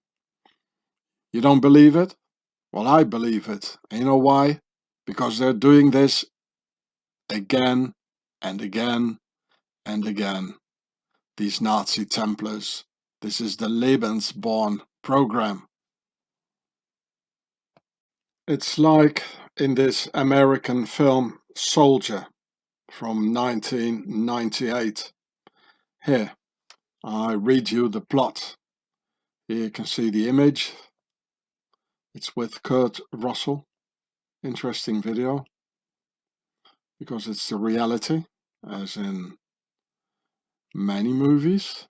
[SPEAKER 1] You don't believe it? Well, I believe it. And you know why? Because they're doing this again and again and again. These Nazi Templars. This is the Lebensborn program. It's like in this American film Soldier from 1998. Here, I read you the plot. Here you can see the image. It's with Kurt Russell. Interesting video, because it's the reality, as in many movies.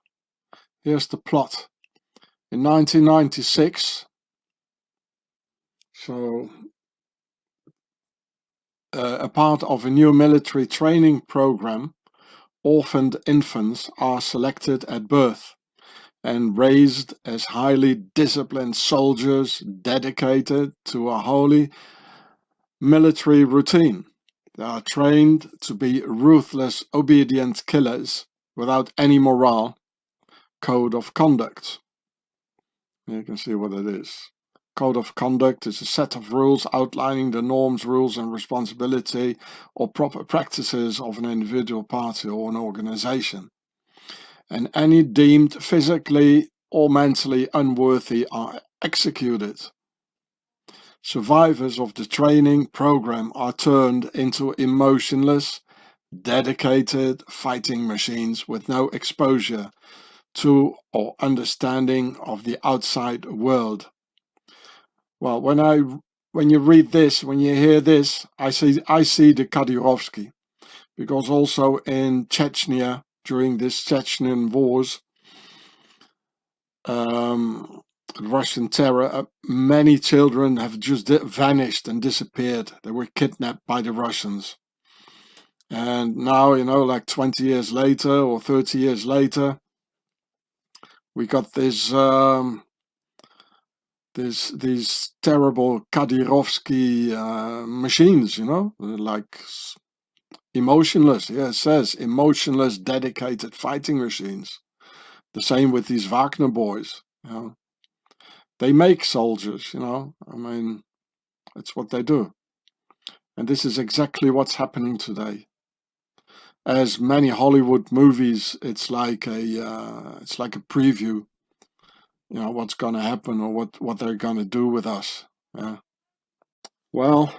[SPEAKER 1] Here's the plot. In 1996, so a part of a new military training program, orphaned infants are selected at birth and raised as highly disciplined soldiers dedicated to a holy military routine. They are trained to be ruthless, obedient killers without any moral code of conduct. You can see what it is. Code of conduct is a set of rules outlining the norms, rules and responsibility or proper practices of an individual, party or an organization. And any deemed physically or mentally unworthy are executed. Survivors of the training program are turned into emotionless, dedicated fighting machines with no exposure to or understanding of the outside world. Well, when you read this, when you hear this, I see the Kadyrovsky, because also in Chechnya, during this Chechen wars, Russian terror, many children have just vanished and disappeared. They were kidnapped by the Russians. And now, you know, like 20 years later or 30 years later, we got this these terrible Kadyrovsky machines, you know, like emotionless. Yeah, it says emotionless, dedicated fighting machines. The same with these Wagner boys. You know, they make soldiers. You know, I mean, it's what they do, and this is exactly what's happening today. As many Hollywood movies, it's like a preview. You know what's going to happen or what they're going to do with us. Yeah. Well,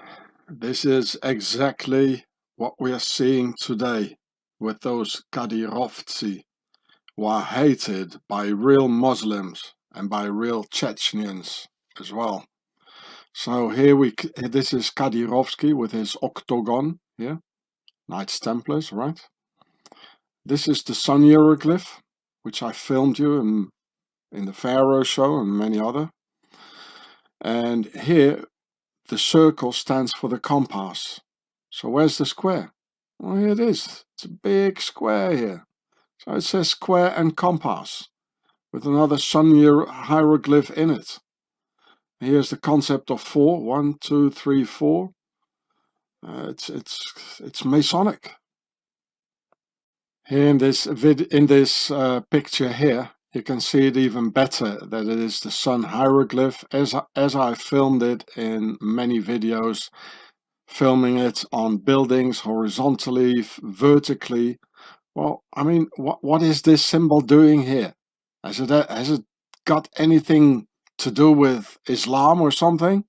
[SPEAKER 1] this is exactly what we are seeing today with those Kadyrovtsi, who are hated by real Muslims and by real Chechens as well. So this is Kadyrovsky with his octagon here, Knights Templars, right? This is the sun hieroglyph, which I filmed you in the Pharaoh show and many other. And here the circle stands for the compass. So where's the square? Well, here it is. It's a big square here. So it says square and compass with another sun hieroglyph in it. Here's the concept of 4. 1, 2, 3, 4. It's Masonic. Here in this picture here, you can see it even better that it is the sun hieroglyph, as I filmed it in many videos, filming it on buildings horizontally, vertically. Well, I mean, what is this symbol doing here? Has it got anything to do with Islam or something?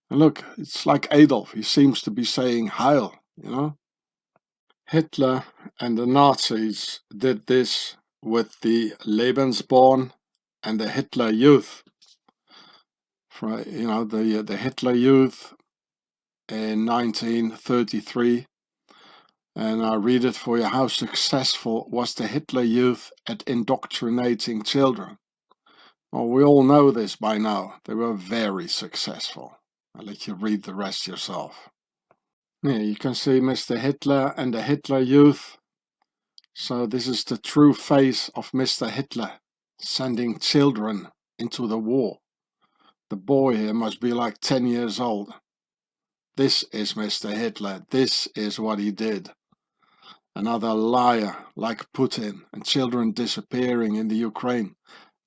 [SPEAKER 1] And look, it's like Adolf. He seems to be saying Heil, you know? Hitler and the Nazis did this with the Lebensborn and the Hitler Youth. You know, the Hitler Youth in 1933. And I read it for you. How successful was the Hitler Youth at indoctrinating children? Well, we all know this by now. They were very successful. I'll let you read the rest yourself. Yeah, you can see Mr. Hitler and the Hitler Youth. So this is the true face of Mr. Hitler, sending children into the war. The boy here must be like 10 years old. This is Mr. Hitler. This is what he did. Another liar like Putin, and children disappearing in the Ukraine.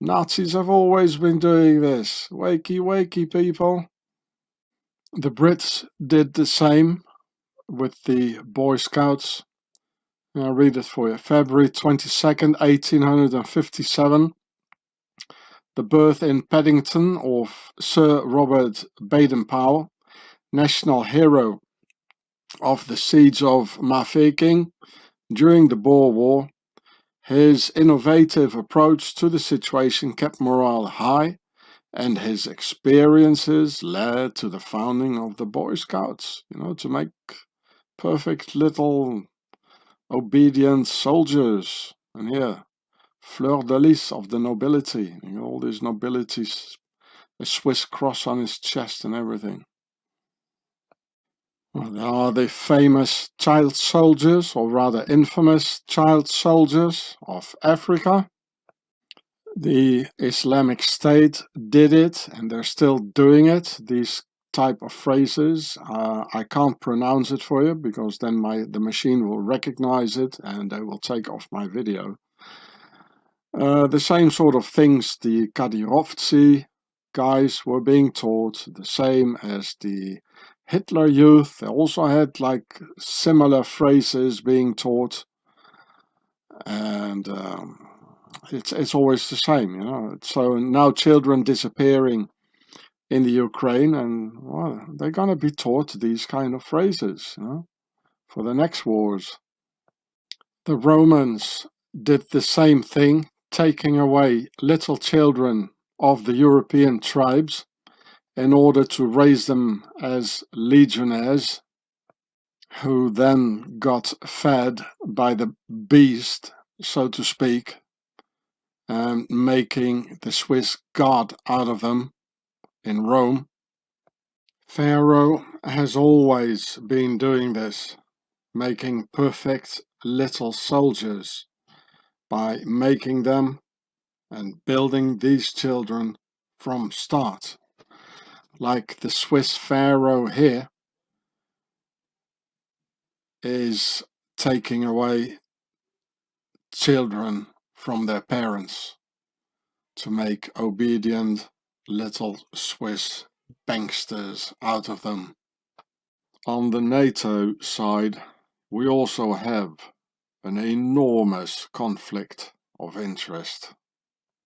[SPEAKER 1] Nazis have always been doing this. Wakey, wakey, people. The Brits did the same with the Boy Scouts. I'll read it for you. February 22nd, 1857. the birth in Paddington of Sir Robert Baden-Powell, national hero of the siege of Mafeking during the Boer War. His innovative approach to the situation kept morale high, and his experiences led to the founding of the Boy Scouts, to make perfect little obedient soldiers. And here, fleur de lis of the nobility, all these nobilities, a Swiss cross on his chest and everything. Well, there are the famous child soldiers, or rather infamous child soldiers of Africa. The Islamic State did it, and they're still doing it. These type of phrases, I can't pronounce it for you because then the machine will recognize it and they will take off my video. The same sort of things the Kadirovtsi guys were being taught, the same as the Hitler Youth. They also had like similar phrases being taught, and it's always the same, So now children disappearing in the Ukraine, and well, they're gonna be taught these kind of phrases, for the next wars. The Romans did the same thing, taking away little children of the European tribes in order to raise them as legionnaires, who then got fed by the beast, so to speak, and making the Swiss god out of them in Rome. Pharaoh has always been doing this, making perfect little soldiers by making them and building these children from start. Like the Swiss Pharaoh here is taking away children from their parents to make obedient little Swiss banksters out of them. On the NATO side, we also have an enormous conflict of interest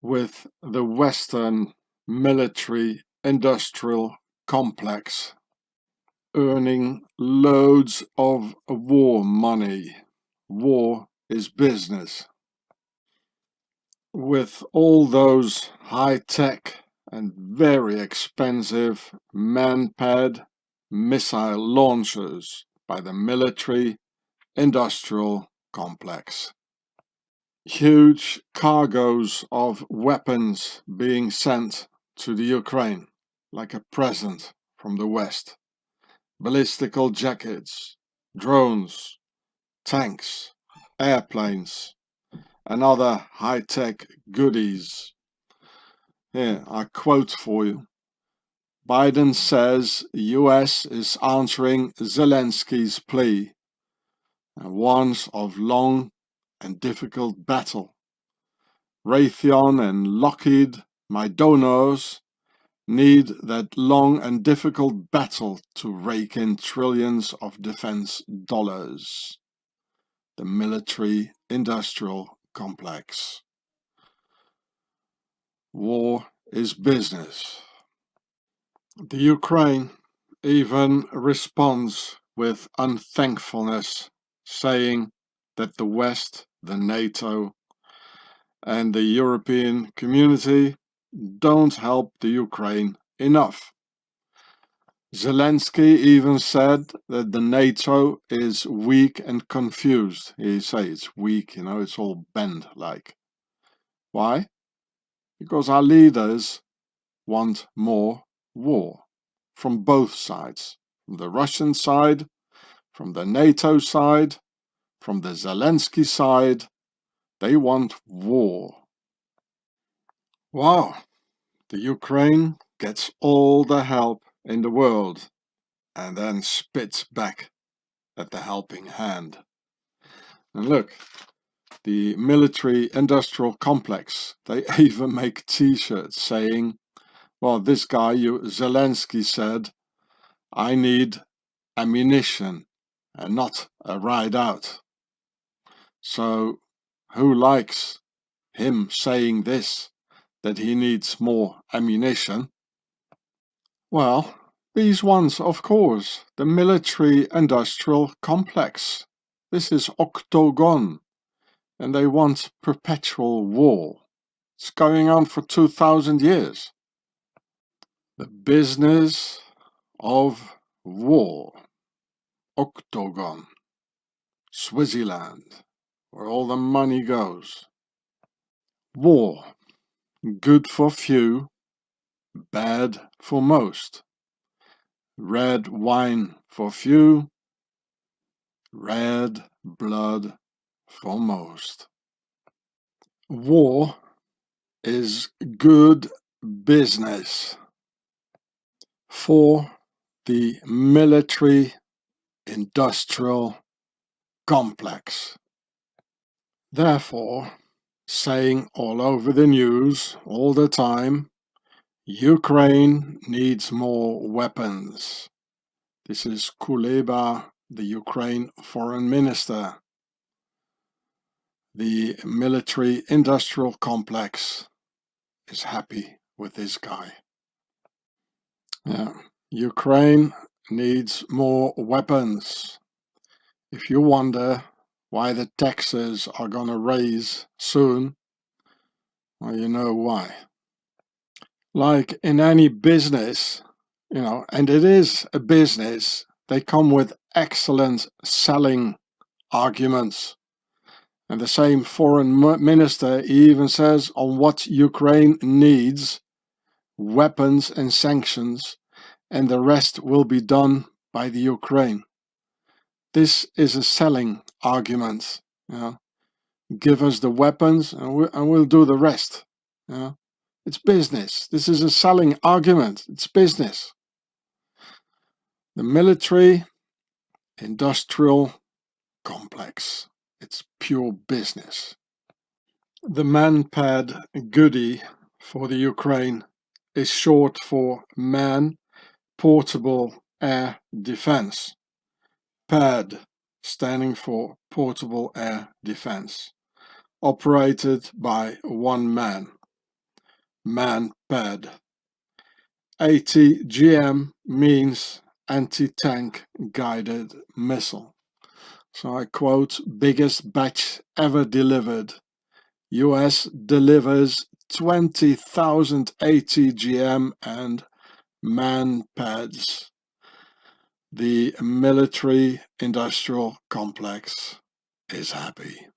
[SPEAKER 1] with the Western military industrial complex earning loads of war money. War is business. With all those high-tech and very expensive man-pad missile launchers by the military industrial complex. Huge cargoes of weapons being sent to the Ukraine like a present from the West. Ballistical jackets, drones, tanks, airplanes, and other high-tech goodies. Here, I quote for you. Biden says US is answering Zelensky's plea and warns of long and difficult battle. Raytheon and Lockheed, my donors, need that long and difficult battle to rake in trillions of defense dollars. The military-industrial complex. War is business. The Ukraine even responds with unthankfulness, saying that the West, the NATO, and the European community don't help the Ukraine enough. Zelensky even said that the NATO is weak and confused. He says it's weak, it's all bent like. Why? Because our leaders want more war from both sides. From the Russian side, from the NATO side, from the Zelensky side. They want war. Wow, the Ukraine gets all the help in the world and then spits back at the helping hand. And look, the military-industrial complex, they even make t-shirts saying, well, this guy, Zelensky, said, I need ammunition and not a ride out. So who likes him saying this? that he needs more ammunition? Well, these ones, of course, the military-industrial complex. This is Octagon, and they want perpetual war. It's going on for 2000 years. The business of war. Octagon. Swaziland, where all the money goes. War. Good for few, bad for most. Red wine for few, red blood for most. War is good business for the military-industrial complex. Therefore, saying all over the news all the time, Ukraine needs more weapons. This is Kuleba, the Ukraine foreign minister. The military-industrial complex is happy with this guy. Yeah. Ukraine needs more weapons. If you wonder why the taxes are gonna raise soon, well, you know why. Like in any business, and it is a business, they come with excellent selling arguments. And the same foreign minister even says on what Ukraine needs, weapons and sanctions, and the rest will be done by the Ukraine. This is a selling argument. Give us the weapons and we'll do the rest. It's business. This is a selling argument. It's business. The military-industrial complex. It's pure business. The MANPAD goodie for the Ukraine is short for Man Portable Air Defense. PAD standing for Portable Air Defense. Operated by one man. MANPAD. ATGM means anti-tank guided missile. So I quote, biggest batch ever delivered. US delivers 20,000 ATGM and MANPADs. The military-industrial complex is happy.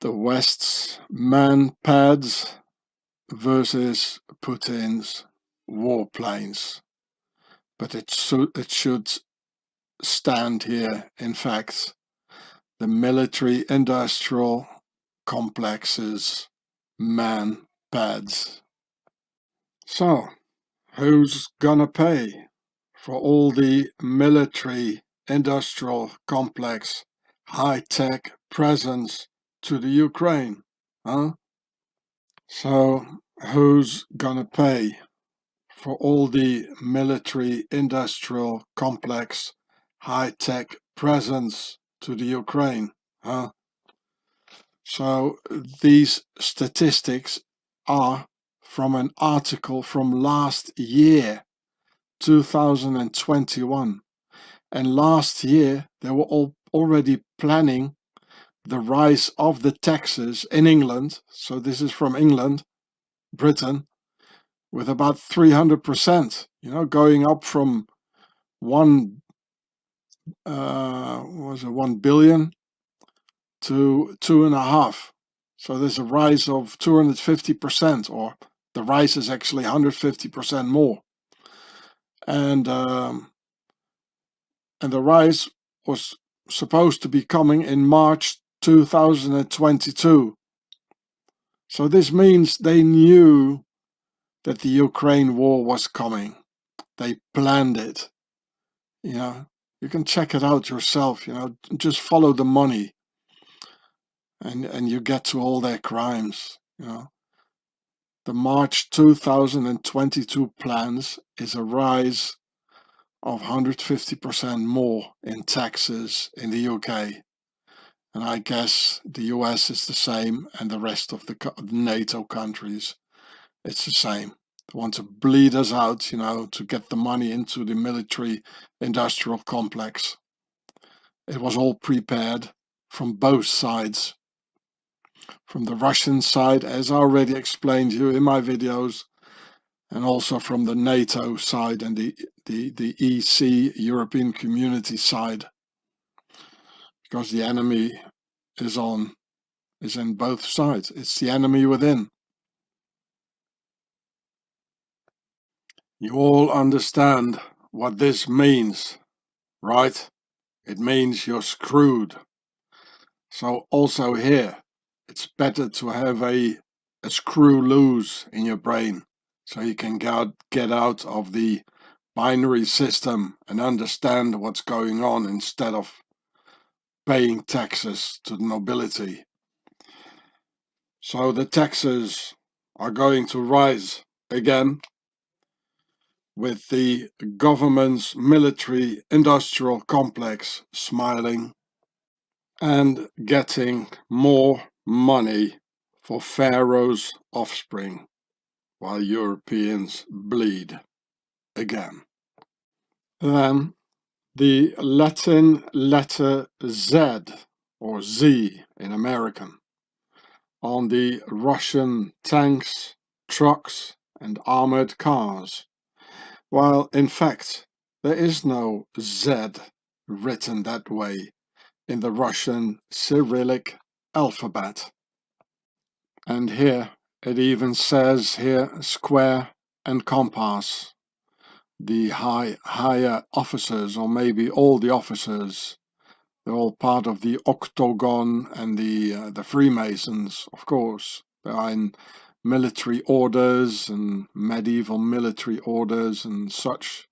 [SPEAKER 1] The West's MANPADs versus Putin's warplanes. But it should stand here, in fact, the military-industrial complex's MANPADs. So, who's gonna pay for all the military-industrial complex high-tech presence to the Ukraine? So, who's gonna pay for all the military-industrial complex high-tech presence to the Ukraine? So these statistics are from an article from last year, 2021. And last year they were already planning the rise of the taxes in England. So this is from England, Britain, with about 300%, going up from 1 billion to 2.5. So there's a rise of 250%, or the rise is actually 150% more. And the rise was supposed to be coming in March 2022. So this means they knew that the Ukraine war was coming. They planned it. You can check it out yourself, just follow the money. And you get to all their crimes. The March 2022 plans is a rise of 150% more in taxes in the UK. And I guess the US is the same, and the rest of the NATO countries, it's the same. They want to bleed us out, to get the money into the military industrial complex. It was all prepared from both sides. From the Russian side, as I already explained to you in my videos, and also from the NATO side and the EC, European Community side. Because the enemy is in both sides. It's the enemy within. You all understand what this means, right? It means you're screwed. So also here, it's better to have a screw loose in your brain so you can get out of the binary system and understand what's going on instead of paying taxes to the nobility. So the taxes are going to rise again with the government's military industrial complex smiling and getting more money for Pharaoh's offspring while Europeans bleed again. Then the Latin letter Z, or Z in American, on the Russian tanks, trucks and armored cars, while in fact there is no Z written that way in the Russian Cyrillic alphabet. And here it even says here square and compass. The higher officers, or maybe all the officers, they're all part of the octagon and the Freemasons, of course. They are in military orders and medieval military orders and such,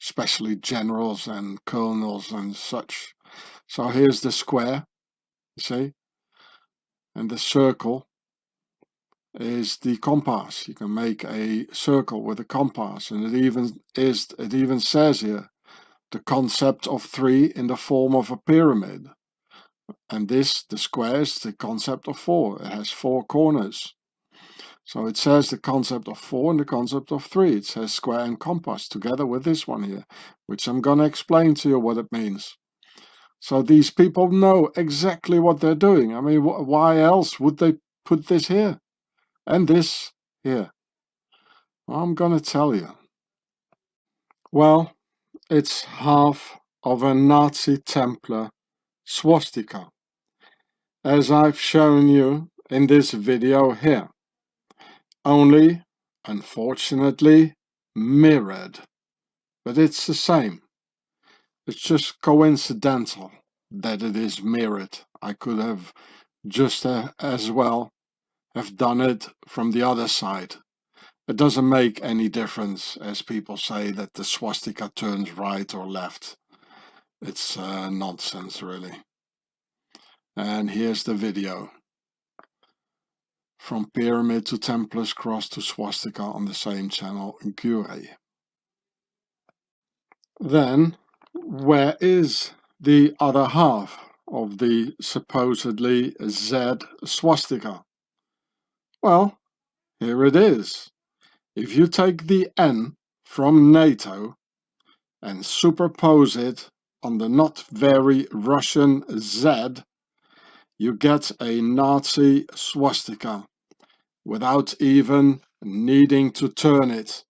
[SPEAKER 1] especially generals and colonels and such. So here's the square, you see, and the circle is the compass. You can make a circle with a compass, and it even says here the concept of 3 in the form of a pyramid. And the square is the concept of 4. It has 4 corners. So it says the concept of 4 and the concept of 3. It says square and compass together with this one here, which I'm going to explain to you what it means. So these people know exactly what they're doing. I mean, why else would they put this here and this here? Well, I'm going to tell you. Well, it's half of a Nazi Templar swastika, as I've shown you in this video here. Only, unfortunately, mirrored. But it's the same. It's just coincidental that it is mirrored. I could have just as well have done it from the other side. It doesn't make any difference, as people say, that the swastika turns right or left. It's nonsense, really. And here's the video. From pyramid to Templars cross to swastika on the same channel, Gure. Then, where is the other half of the supposedly Z swastika? Well, here it is. If you take the N from NATO and superpose it on the not very Russian Z, you get a Nazi swastika without even needing to turn it.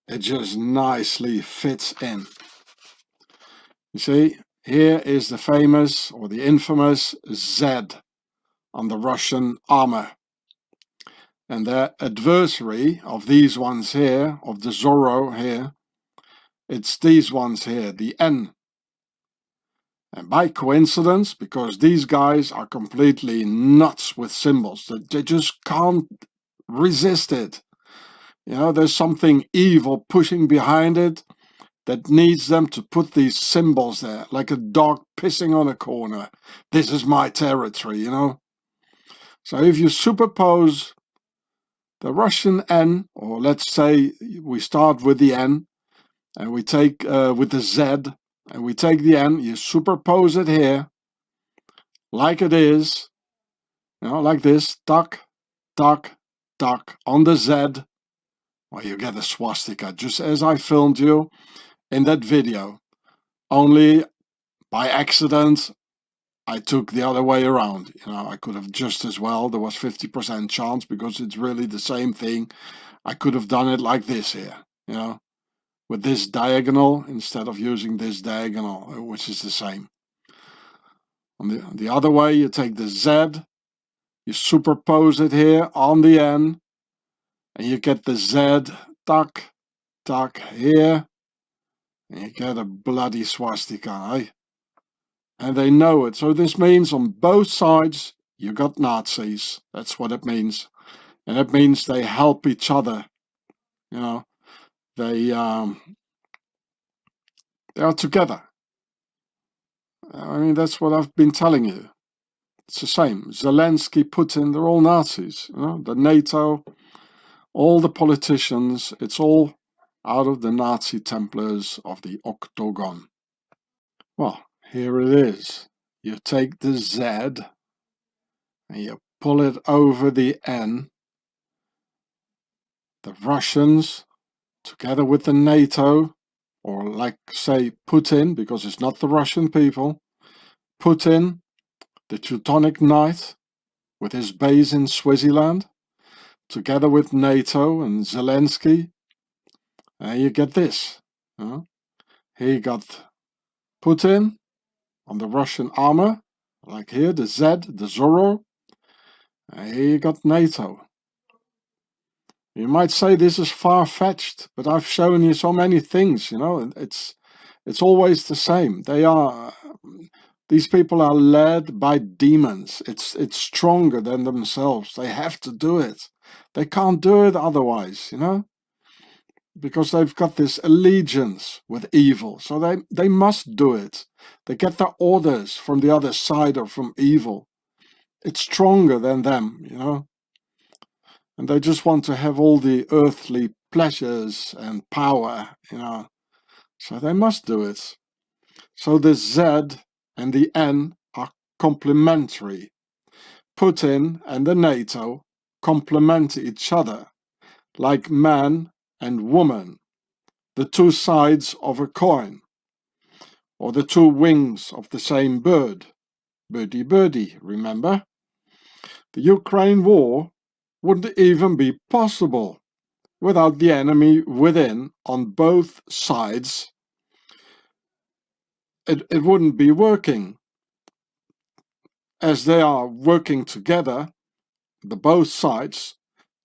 [SPEAKER 1] It just nicely fits in. You see, here is the famous or the infamous Z on the Russian armor. And their adversary of these ones here, of the Zorro here, it's these ones here, the N. And by coincidence, because these guys are completely nuts with symbols, they just can't resist it. You know, there's something evil pushing behind it that needs them to put these symbols there, like a dog pissing on a corner. This is my territory, you know. So if you superpose the Russian N, or let's say we start with the N, and we take with the Z, and we take the N, you superpose it here, like it is, like this, tuck, tuck, tuck, on the Z, well, you get a swastika, just as I filmed you in that video. Only by accident, I took the other way around. I could have just as well, there was 50% chance because it's really the same thing. I could have done it like this here, with this diagonal instead of using this diagonal, which is the same. On the other way, you take the Z, you superpose it here on the N, and you get the Z, tuck, tuck here, and you get a bloody swastika, eh? And they know it. So this means on both sides, you got Nazis. That's what it means. And it means they help each other. They are together. I mean, that's what I've been telling you. It's the same. Zelensky, Putin, they're all Nazis. The NATO, all the politicians, it's all out of the Nazi Templars of the Octagon. Well, here it is. You take the Z and you pull it over the N. The Russians, together with the NATO, or like say Putin, because it's not the Russian people, Putin, the Teutonic Knight, with his base in Swaziland, together with NATO and Zelensky, you get this. Here you got Putin on the Russian armor, like here, the Z, the Zorro. Here you got NATO. You might say this is far-fetched, but I've shown you so many things, it's always the same. These people are led by demons. It's stronger than themselves. They have to do it. They can't do it otherwise, because they've got this allegiance with evil. So they must do it. They get their orders from the other side or from evil. It's stronger than them, and they just want to have all the earthly pleasures and power, so they must do it. So the Z and the N are complementary. Putin and the NATO complement each other, like man and woman, the two sides of a coin, or the two wings of the same bird. Birdie, birdie, remember? The Ukraine war wouldn't even be possible without the enemy within on both sides. It wouldn't be working. As they are working together, the both sides,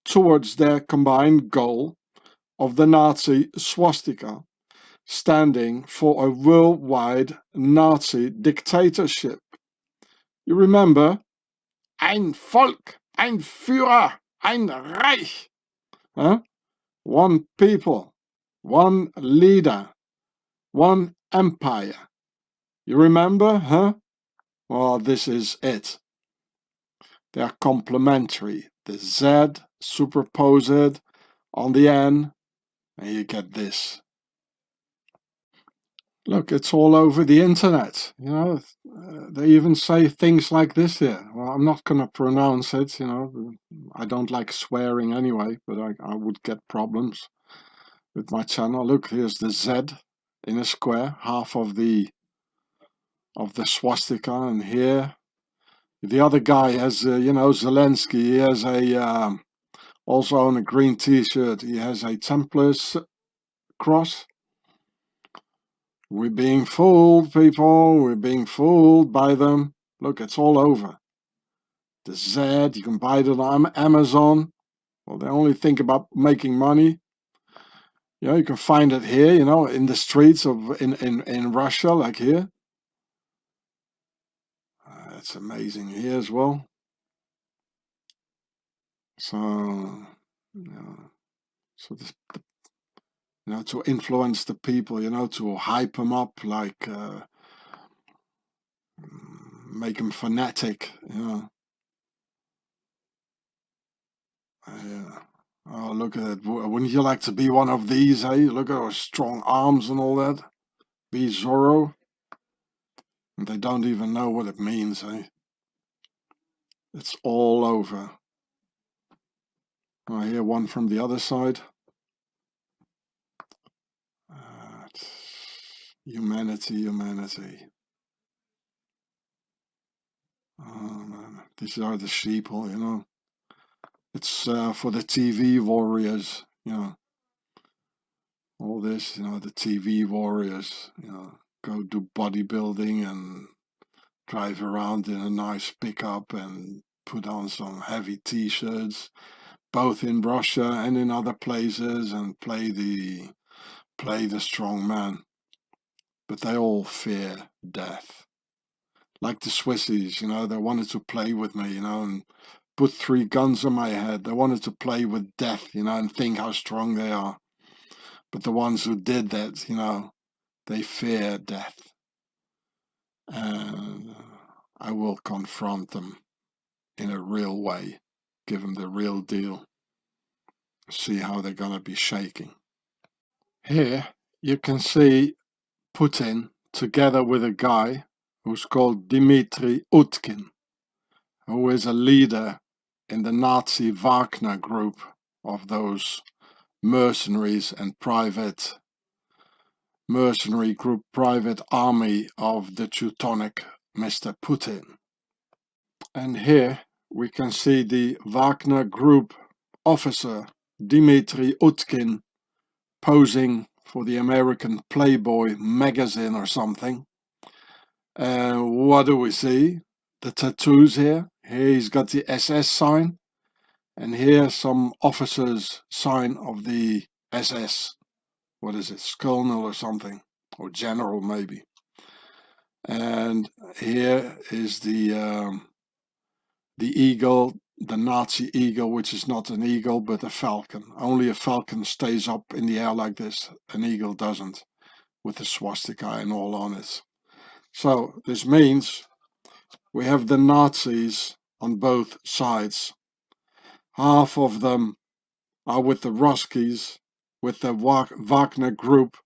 [SPEAKER 1] towards their combined goal of the Nazi swastika, standing for a worldwide Nazi dictatorship. You remember? Ein Volk, ein Führer, ein Reich. One people, one leader, one empire. You remember, huh? Well, this is it. They are complementary. The Z, superpose it on the N, and you get this. Look, it's all over the internet. They even say things like this here. Well, I'm not going to pronounce it, I don't like swearing anyway, but I would get problems with my channel. Look, here's the Z in a square, half of the swastika, and here the other guy has, Zelensky, he has also on a green t-shirt, he has a Templars cross. We're being fooled, people. We're being fooled by them. Look, it's all over. The Z, you can buy it on Amazon. Well, they only think about making money. You can find it here, in the streets of in Russia, like here. That's amazing here as well. So, so this, to influence the people, to hype them up, like make them fanatic, Yeah. Oh, look at it. Wouldn't you like to be one of these, eh? Look at our strong arms and all that. Be Zorro. And they don't even know what it means, eh? It's all over. I hear one from the other side. Humanity, humanity. Oh man, these are the sheeple, you know. It's for the TV warriors, you know. All this, you know, the TV warriors, you know, go do bodybuilding and drive around in a nice pickup and put on some heavy t-shirts, both in Russia and in other places, and play the strong man. But they all fear death. Like the Swissies, you know, they wanted to play with me, you know, and put 3 guns on my head. They wanted to play with death, you know, and think how strong they are. But the ones who did that, you know, they fear death. And I will confront them in a real way, give them the real deal, see how they're going to be shaking. Here you can see Putin together with a guy who's called Dmitry Utkin, who is a leader in the Nazi Wagner group of those mercenaries and private mercenary group, private army of the Teutonic Mr. Putin. And here we can see the Wagner group officer Dmitry Utkin posing for the American Playboy magazine or something. What do we see? The tattoos here. Here he's got the SS sign, and here some officers' sign of the SS. What is it? Colonel or something, or general maybe. And here is the eagle, the Nazi eagle, which is not an eagle but a falcon. Only a falcon stays up in the air like this. An eagle doesn't, with the swastika and all on it. So this means we have the Nazis on both sides. Half of them are with the Ruskies, with the Wagner group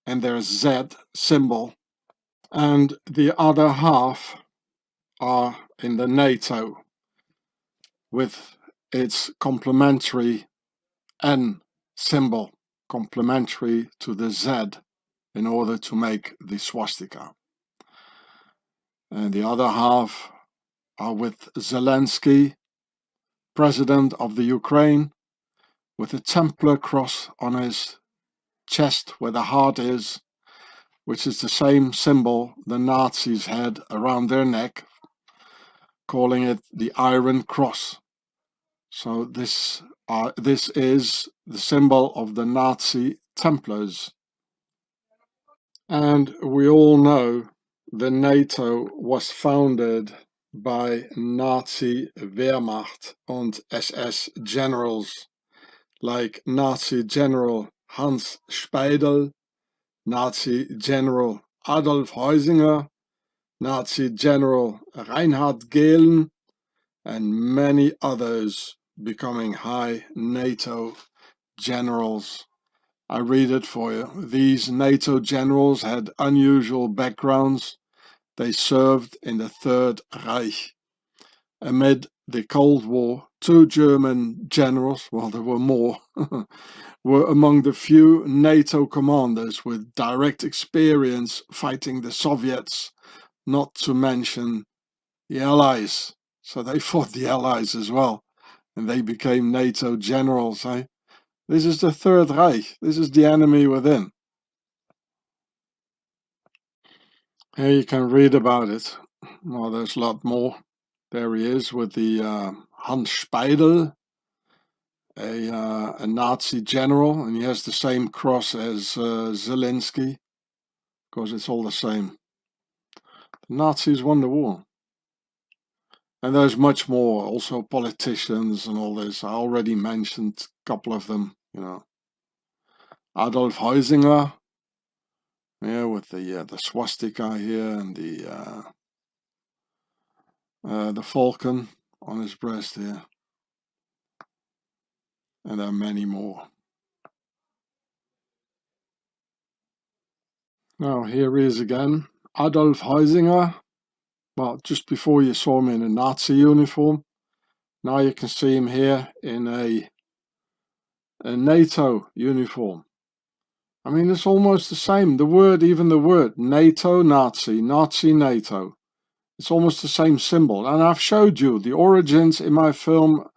[SPEAKER 1] and their Z symbol, and the other half are in the NATO with its complementary N symbol, complementary to the Z, in order to make the swastika. And the other half are with Zelensky, president of the Ukraine, with a Templar cross on his chest where the heart is, which is the same symbol the Nazis had around their neck, calling it the Iron Cross. So this is the symbol of the Nazi Templars. And we all know the NATO was founded by Nazi Wehrmacht and SS generals like Nazi General Hans Speidel, Nazi General Adolf Heusinger, Nazi General Reinhard Gehlen, and many others becoming high NATO generals. I read it for you. These NATO generals had unusual backgrounds. They served in the Third Reich. Amid the Cold War, 2 German generals, well, there were more, were among the few NATO commanders with direct experience fighting the Soviets, not to mention the Allies. So they fought the Allies as well, and they became NATO generals. Eh? This is the Third Reich. This is the enemy within. Here you can read about it. Well, there's a lot more. There he is with the Hans Speidel, a Nazi general, and he has the same cross as Zelensky, because it's all the same. The Nazis won the war. And there's much more, also politicians and all this. I already mentioned a couple of them, you know. Adolf Heusinger, yeah, with the swastika here and the falcon on his breast here. And there are many more. Now here he is again, Adolf Heusinger. Well, just before you saw him in a Nazi uniform, Now you can see him here in a NATO uniform. I mean, it's almost the same. Even the word, NATO, Nazi, Nazi, NATO. It's almost the same symbol. And I've showed you the origins in my film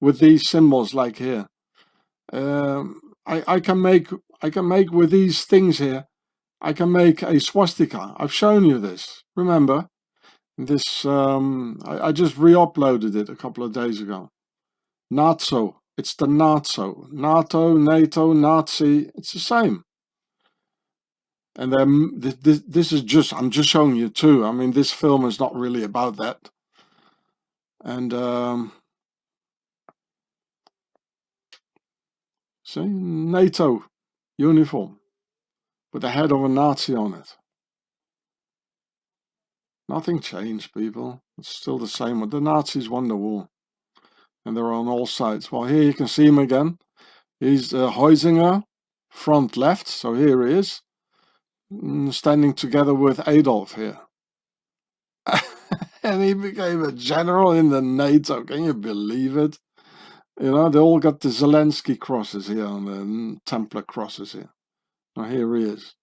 [SPEAKER 1] with these symbols like here. I can make with these things here, I can make a swastika. I've shown you this. Remember? This, I just re-uploaded it a couple of days ago. NATO. It's the NATO. NATO, Nazi. It's the same. And then this is just, I'm just showing you too. I mean, this film is not really about that. And see, NATO uniform with the head of a Nazi on it. Nothing changed, people. It's still the same. The Nazis won the war. And they're on all sides. Well, here you can see him again. He's Heusinger, front left. So here he is, standing together with Adolf here. And he became a general in the NATO. Can you believe it? You know, they all got the Zelensky crosses here and the Templar crosses here. Now here he is.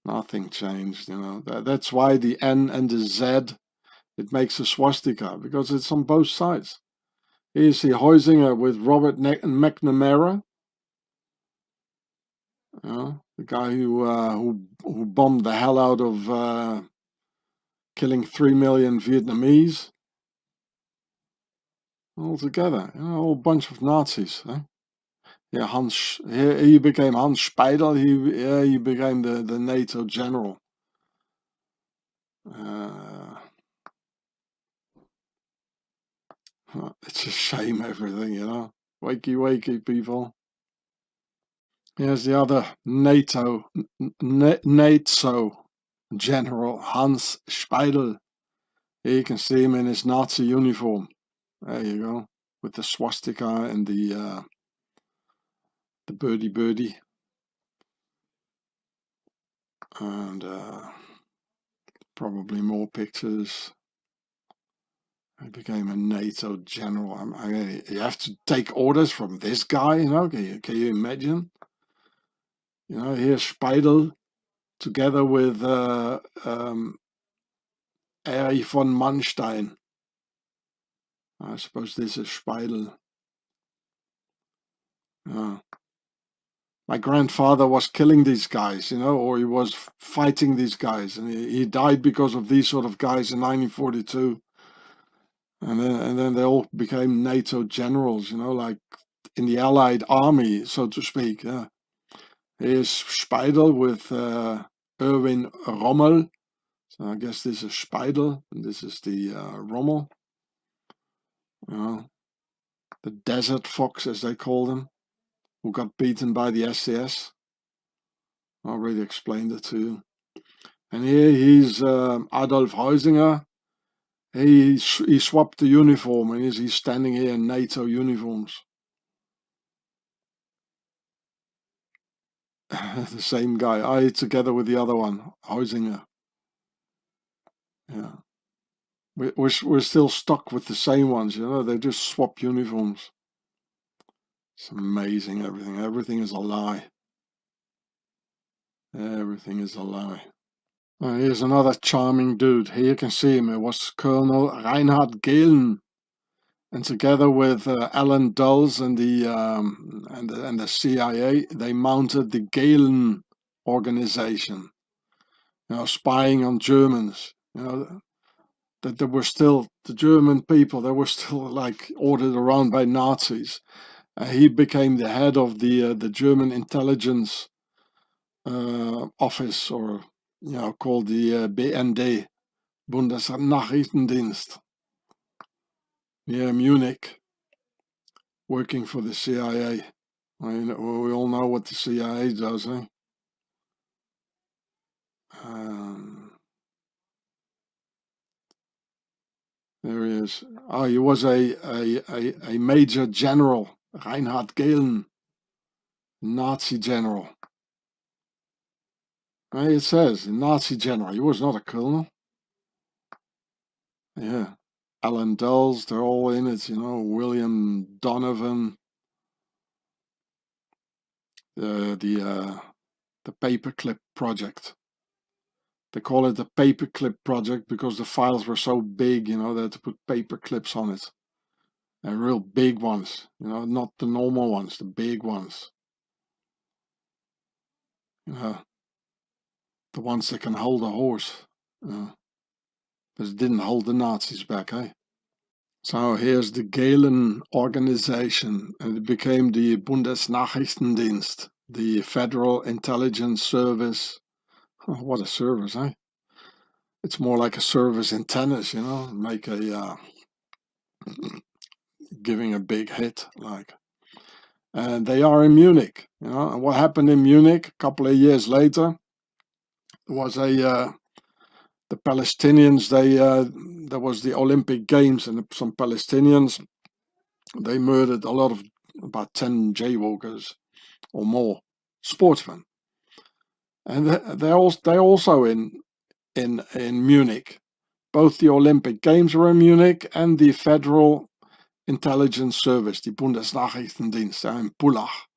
[SPEAKER 1] Nothing changed, you know. That's why the N and the Z, it makes a swastika, because it's on both sides. Here you see Heusinger with Robert McNamara. The guy who bombed the hell out of killing 3 million Vietnamese. All together, you know, a whole bunch of Nazis. Yeah, he became Hans Speidel. He became the NATO general. It's a shame, everything, you know. Wakey, wakey, people. Here's the other NATO general, Hans Speidel. Here you can see him in his Nazi uniform. There you go, with the swastika and the birdie. And probably more pictures. He became a NATO general. I mean, you have to take orders from this guy, you know. Can you imagine? You know, here's Speidel together with Erich von Manstein. I suppose this is Speidel. My grandfather was killing these guys, you know, or he was fighting these guys, and he died because of these sort of guys in 1942. And then they all became NATO generals, you know, like in the Allied army, so to speak. Yeah. Here's Speidel with Erwin Rommel. So I guess this is Speidel, and this is the Rommel. The desert fox, as they call them, who got beaten by the SS. I already explained it to you. And here he's Adolf Heusinger. He swapped the uniform, and he's standing here in NATO uniforms. The same guy. Together with the other one, Heusinger. Yeah. We're still stuck with the same ones, you know. They just swap uniforms. It's amazing, everything. Everything is a lie. Everything is a lie. Here's another charming dude. Here you can see him. It was Colonel Reinhard Gehlen, and together with Alan Dulles and the CIA, they mounted the Gehlen organization. You know, spying on Germans. You know, that there were still the German people. They were still like ordered around by Nazis. He became the head of the German intelligence office, or called the BND, Bundesnachrichtendienst, near Munich, working for the CIA. I mean, we all know what the CIA does, eh? There he is. Oh, he was a major general, Reinhard Gehlen, Nazi general. It says Nazi general. He was not a colonel. Yeah. Alan Dulles, they're all in it, William Donovan, the paperclip project. They call it the paperclip project because the files were so big, they had to put paper clips on it. And real big ones, not the normal ones, the big ones. The ones that can hold a horse. But it didn't hold the Nazis back, eh? So here's the Gehlen organization, and it became the Bundesnachrichtendienst, the Federal Intelligence Service. Oh, what a service, eh? It's more like a service in tennis, make a giving a big hit, like. And they are in Munich, And what happened in Munich a couple of years later was the Palestinians. There was the Olympic Games, and some Palestinians, they murdered about 10 jaywalkers or more, sportsmen, and they're also in Munich. Both the Olympic Games were in Munich, and the Federal Intelligence Service, the Bundesnachrichtendienst, in Pullach.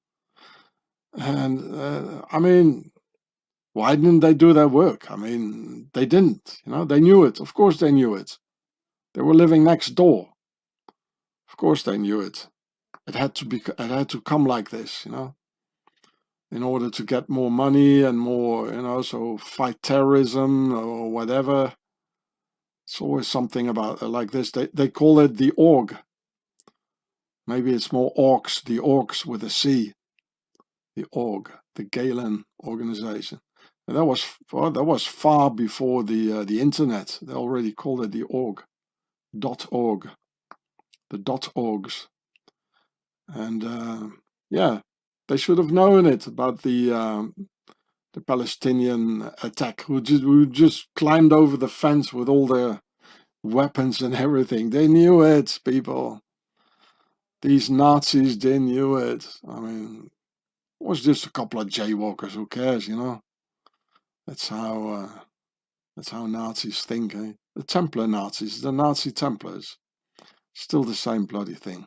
[SPEAKER 1] And I mean, why didn't they do their work? I mean, they didn't. They knew it. Of course, they knew it. They were living next door. Of course, they knew it. It had to come like this, in order to get more money and more, so fight terrorism or whatever. It's always something about like this. They call it the org. Maybe it's more orcs, the orcs with a C. The org, the Gehlen organization. And that was far before the internet. They already called it the org, .org, the .orgs. And yeah, they should have known it about the Palestinian attack, who just climbed over the fence with all their weapons and everything. They knew it, people. These Nazis, they knew it. I mean, it was just a couple of jaywalkers. Who cares, That's how Nazis think, eh? The Templar Nazis, the Nazi Templars, still the same bloody thing.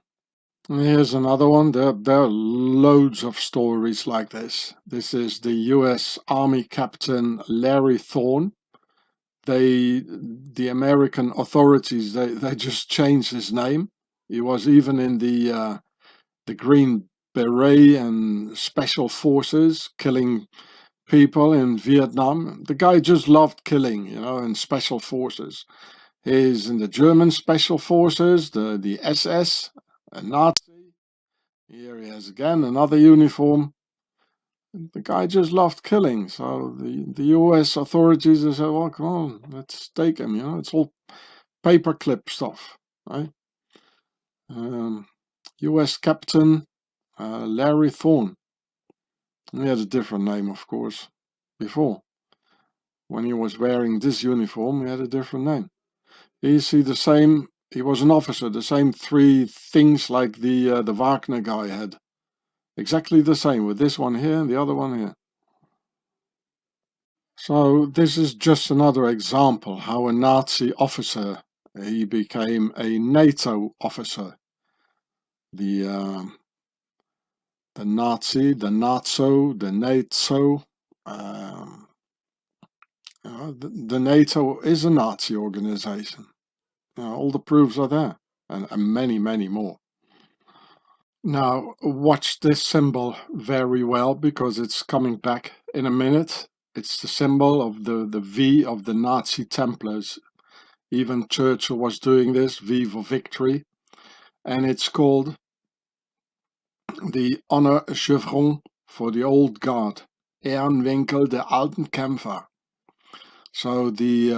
[SPEAKER 1] And here's another one. There are loads of stories like this. This is the U.S. Army Captain Larry Thorne. The American authorities, they just changed his name. He was even in the Green Beret and Special Forces, killing people in Vietnam. The guy just loved killing, in Special Forces. He's in the German Special Forces, the SS, a Nazi. Here he has again another uniform. The guy just loved killing. So the US authorities said, well, come on, let's take him, It's all paperclip stuff, right? US Captain Larry Thorne. He had a different name, of course, before. When he was wearing this uniform, he had a different name. You see the same, he was an officer, the same three things like the Wagner guy had. Exactly the same, with this one here and the other one here. So this is just another example how a Nazi officer, he became a NATO officer. The Nazi, the Nazo, the NATO. The NATO is a Nazi organization. All the proofs are there, and many, many more. Now, watch this symbol very well, because it's coming back in a minute. It's the symbol of the V of the Nazi Templars. Even Churchill was doing this, V for victory. And it's called the honor chevron for the old guard. Ehrenwinkel der alten Kämpfer. So the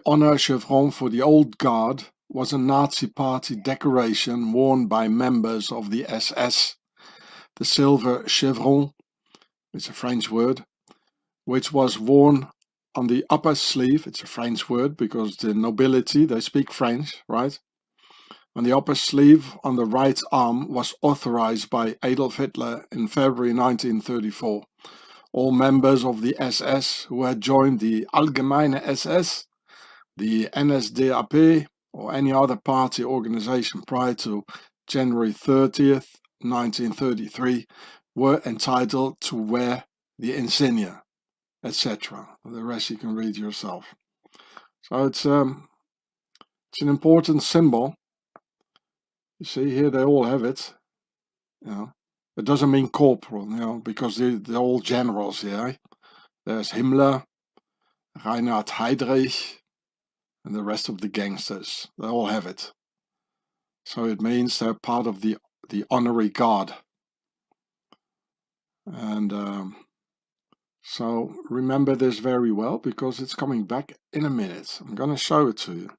[SPEAKER 1] honor chevron for the old guard was a Nazi party decoration worn by members of the SS. The silver chevron, it's a French word, which was worn on the upper sleeve. It's a French word because the nobility, they speak French, right? On the upper sleeve on the right arm was authorized by Adolf Hitler in February 1934. All members of the SS who had joined the Allgemeine SS, the NSDAP or any other party organization prior to January 30th, 1933 were entitled to wear the insignia, etc. The rest you can read yourself. So it's an important symbol. You see here they all have it. You know, it doesn't mean corporal, you know, because they're all generals here. There's Himmler, Reinhard Heydrich, and the rest of the gangsters. They all have it. So it means they're part of the honorary guard. And so remember this very well, because it's coming back in a minute. I'm going to show it to you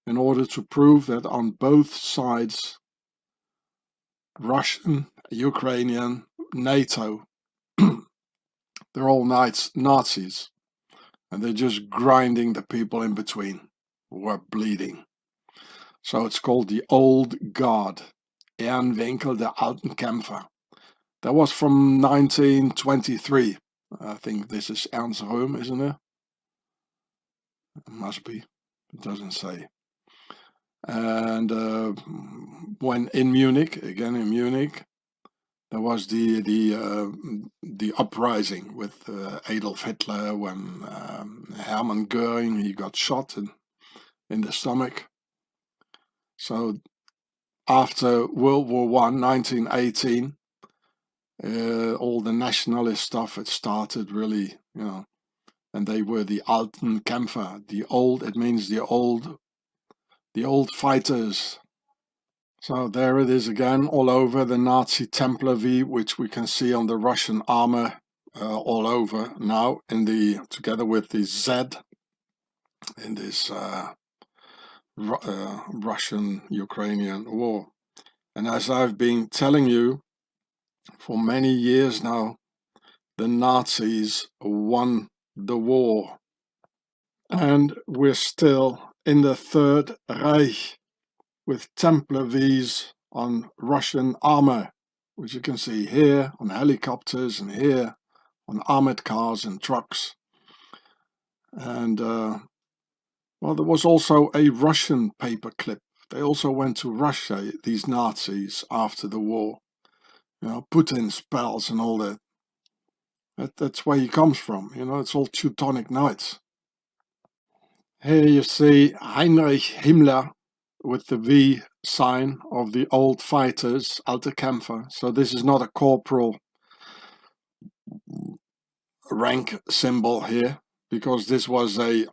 [SPEAKER 1] in order to prove that on both sides, Russian, Ukrainian, NATO, they're all Nazis, and they're just grinding the people in between who are bleeding. So it's called the Old Guard, Ehrenwinkel der alten Kämpfer. That was from 1923. I think this is Ernst Röhm, isn't it? It must be. It doesn't say. And when in Munich, again in Munich, there was the uprising with Adolf Hitler, when Hermann Göring, he got shot in the stomach. So after World War I, 1918, all the nationalist stuff had started really, you know, and they were the alten Kämpfer, the old. It means the old fighters. So there it is again, all over the Nazi Templar V, which we can see on the Russian armor all over now, together with the Z in this Russian-Ukrainian war. And as I've been telling you for many years now, the Nazis won the war, and we're still in the Third Reich with Templar V's on Russian armor, which you can see here on helicopters and here on armored cars and trucks. And well, there was also a Russian paperclip. They also went to Russia, these Nazis, after the war. You know, Putin's pals and all that. That's where he comes from. You know, it's all Teutonic Knights. Here you see Heinrich Himmler with the V sign of the old fighters, alte Kämpfer. So this is not a corporal rank symbol here, because this was the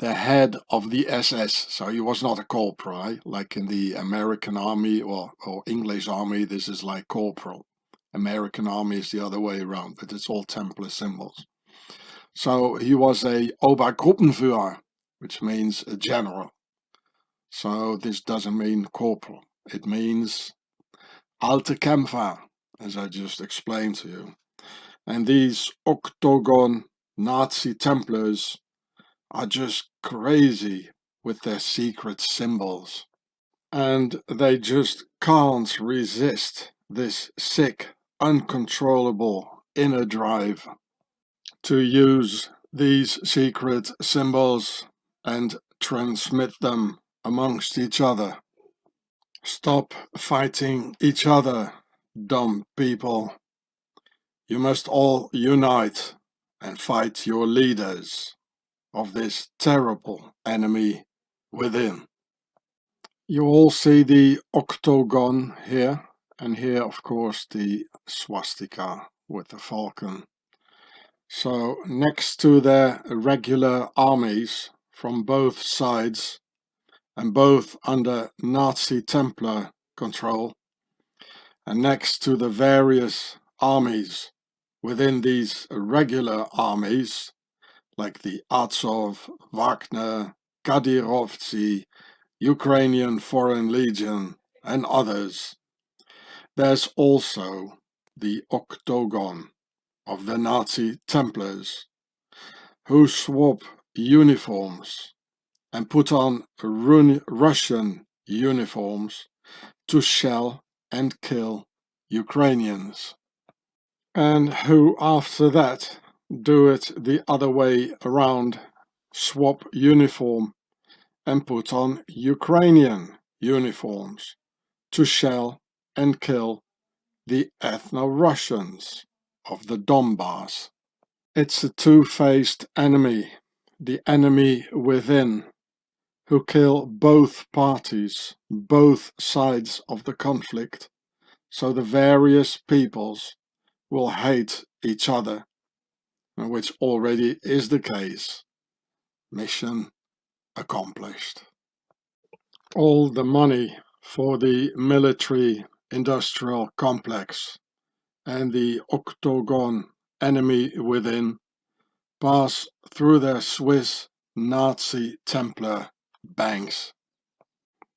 [SPEAKER 1] head of the SS. So he was not a corporal, right? Like in the American army or English army, this is like corporal. American army is the other way around, but it's all Templar symbols. So he was a Obergruppenführer, which means a general. So this doesn't mean corporal. It means alte Kämpfer, as I just explained to you. And these octagon Nazi Templars are just crazy with their secret symbols. And they just can't resist this sick, uncontrollable inner drive to use these secret symbols and transmit them amongst each other. Stop fighting each other, dumb people. You must all unite and fight your leaders of this terrible enemy within. You all see the octagon here, and here of course the swastika with the falcon. So next to their regular armies from both sides, and both under Nazi Templar control, and next to the various armies within these regular armies, like the Azov, Wagner, Kadyrovtsi, Ukrainian Foreign Legion, and others, there's also the octagon of the Nazi Templars, who swap uniforms and put on Russian uniforms to shell and kill Ukrainians, and who after that do it the other way around swap uniform and put on Ukrainian uniforms to shell and kill the ethno-Russians of the Donbass. It's a two-faced enemy, the enemy within, who kill both parties, both sides of the conflict, so the various peoples will hate each other, which already is the case. Mission accomplished. All the money for the military-industrial complex and the Octagon enemy within pass through their Swiss Nazi Templar banks.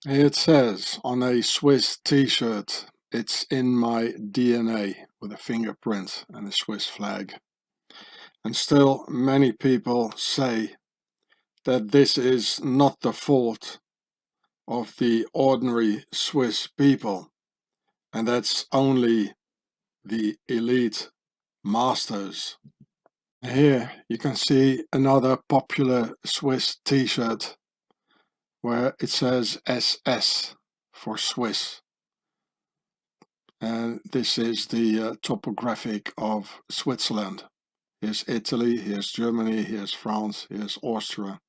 [SPEAKER 1] It says on a Swiss t-shirt, "It's in my DNA," with a fingerprint and a Swiss flag. And still many people say that this is not the fault of the ordinary Swiss people, and that's only the elite masters. Here you can see another popular Swiss t-shirt where it says SS for Swiss. And this is the topographic of Switzerland. Here's Italy, here's Germany, here's France, here's Austria.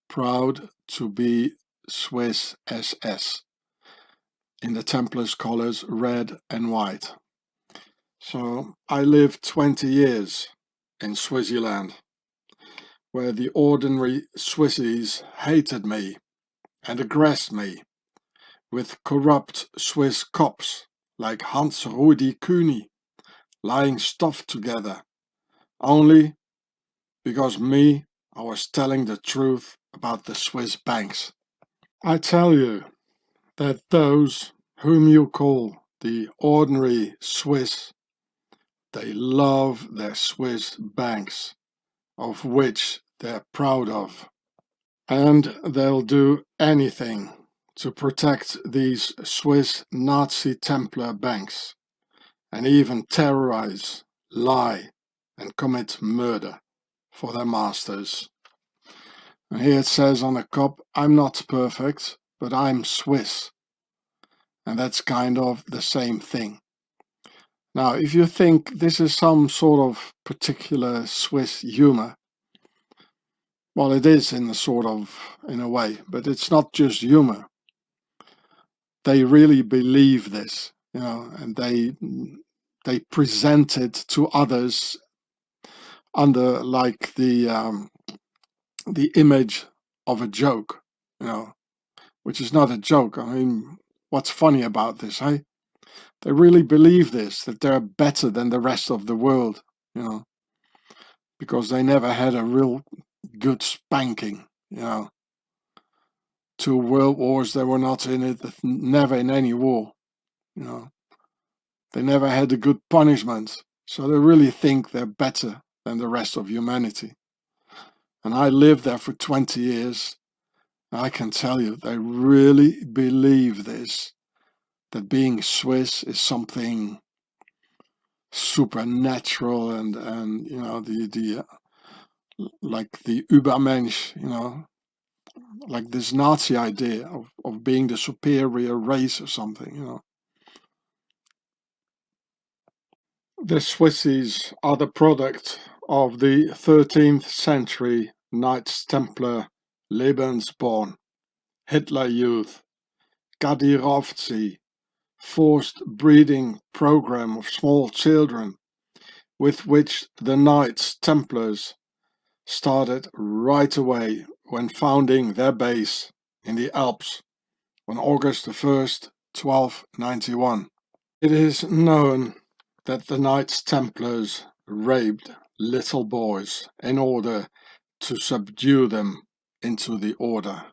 [SPEAKER 1] Proud to be Swiss SS in the Templars colors red and white. So I lived 20 years in Swaziland, where the ordinary Swissies hated me and aggressed me with corrupt Swiss cops like Hans Rudi Kühni lying stuff together, only because I was telling the truth about the Swiss banks. I tell you that those whom you call the ordinary Swiss, they love their Swiss banks, of which they're proud of. And they'll do anything to protect these Swiss Nazi Templar banks, and even terrorize, lie, and commit murder for their masters. And here it says on the cup, "I'm not perfect, but I'm Swiss." And that's kind of the same thing. Now, if you think this is some sort of particular Swiss humor, well, it is in a way, but it's not just humor. They really believe this, and they present it to others under like the image of a joke, which is not a joke. I mean, what's funny about this, hey? They really believe this, that they're better than the rest of the world, because they never had a real good spanking, 2 world wars, they were not in it, never in any war, They never had a good punishment, so they really think they're better than the rest of humanity. And I lived there for 20 years, and I can tell you, they really believe this, that being Swiss is something supernatural and the like the Übermensch, like this Nazi idea of being the superior race or something, The Swissies are the product of the 13th century Knights Templar Lebensborn, Hitler Youth, Gadirovtsi, forced breeding program of small children, with which the Knights Templars started right away when founding their base in the Alps on August 1st, 1291. It is known that the Knights Templars raped little boys in order to subdue them into the order.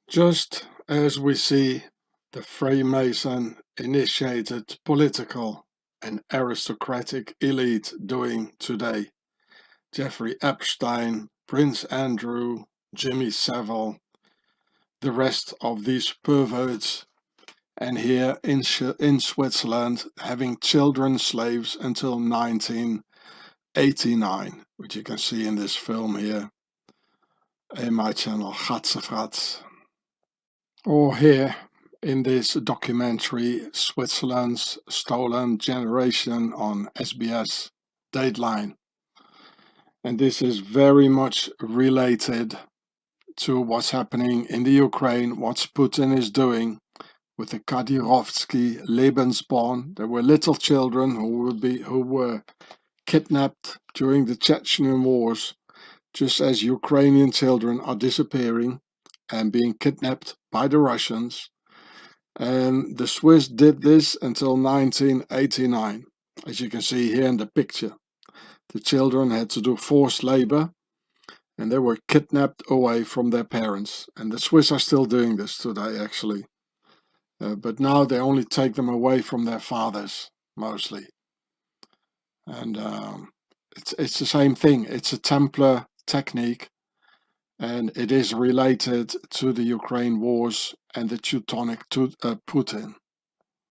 [SPEAKER 1] Just as we see the Freemason initiated political and aristocratic elite doing today. Jeffrey Epstein, Prince Andrew, Jimmy Savile, the rest of these perverts, and here in Switzerland having children slaves until 1989, which you can see in this film here. in my channel Gatzefrat. Or here in this documentary Switzerland's Stolen Generation on SBS Dateline. And this is very much related to what's happening in the Ukraine, what Putin is doing with the Kadyrovsky Lebensborn. There were little children who were kidnapped during the Chechen wars, just as Ukrainian children are disappearing and being kidnapped by the Russians. And the Swiss did this until 1989, as you can see here in the picture. The children had to do forced labor and they were kidnapped away from their parents. And the Swiss are still doing this today, actually. But now they only take them away from their fathers, mostly. And it's the same thing. It's a Templar technique, and it is related to the Ukraine wars and the Teutonic Putin.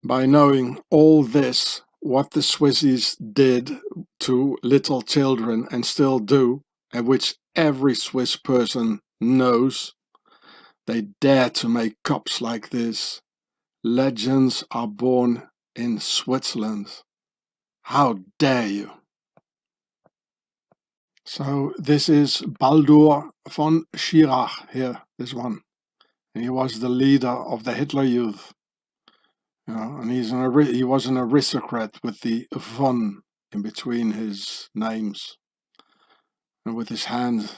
[SPEAKER 1] By knowing all this, what the Swissies did to little children and still do, and which every Swiss person knows, they dare to make cops like this. Legends are born in Switzerland. How dare you? So this is Baldur von Schirach here, this one. And he was the leader of the Hitler Youth. You know, and he was an aristocrat with the von in between his names. And with his hand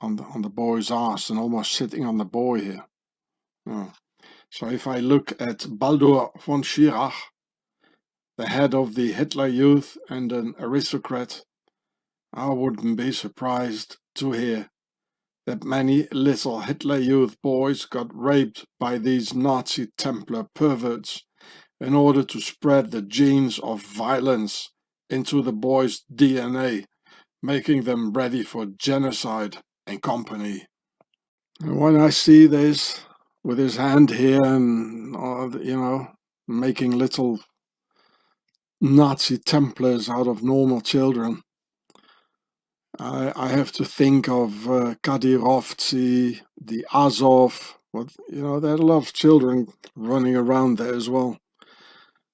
[SPEAKER 1] on the boy's ass and almost sitting on the boy here. Oh. So if I look at Baldur von Schirach, the head of the Hitler Youth and an aristocrat, I wouldn't be surprised to hear that many little Hitler Youth boys got raped by these Nazi Templar perverts in order to spread the genes of violence into the boys' DNA, making them ready for genocide and company. And when I see this, with his hand here and, making little Nazi Templars out of normal children, I have to think of Kadyrovsky, the Azov. There are a lot of children running around there as well.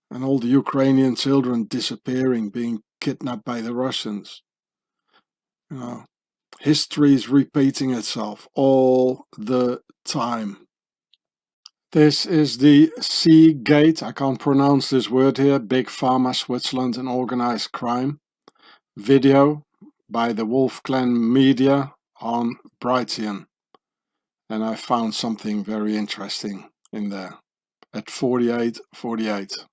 [SPEAKER 1] And all the Ukrainian children disappearing, being kidnapped by the Russians. History is repeating itself all the time. This is the Sea Gate, I can't pronounce this word here, Big Pharma, Switzerland and Organized Crime video by the Wolf Clan Media on Brighton. And I found something very interesting in there at 48:48.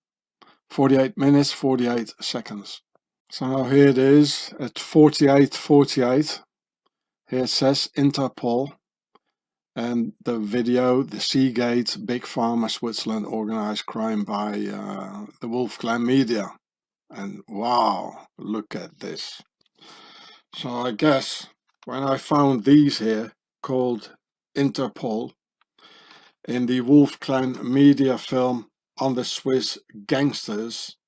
[SPEAKER 1] 48 minutes, 48 seconds. So now here it is at 48:48. Here it says Interpol. And the video, the Seagate, Big Pharma, Switzerland, Organized Crime by the Wolf Clan Media. And wow, look at this. So I guess when I found these here, called Interpol, in the Wolf Clan Media film on the Swiss gangsters,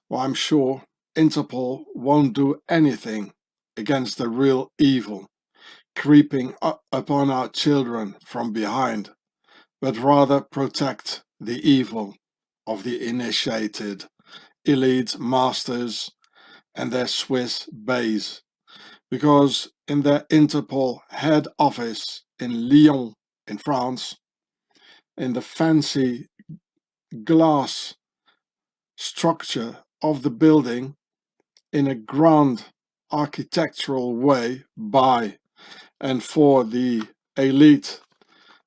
[SPEAKER 1] well, I'm sure Interpol won't do anything against the real evil creeping up upon our children from behind, but rather protect the evil of the initiated elite masters and their Swiss base, because in their Interpol head office in Lyon in France, in the fancy glass structure of the building, in a grand architectural way by and for the elite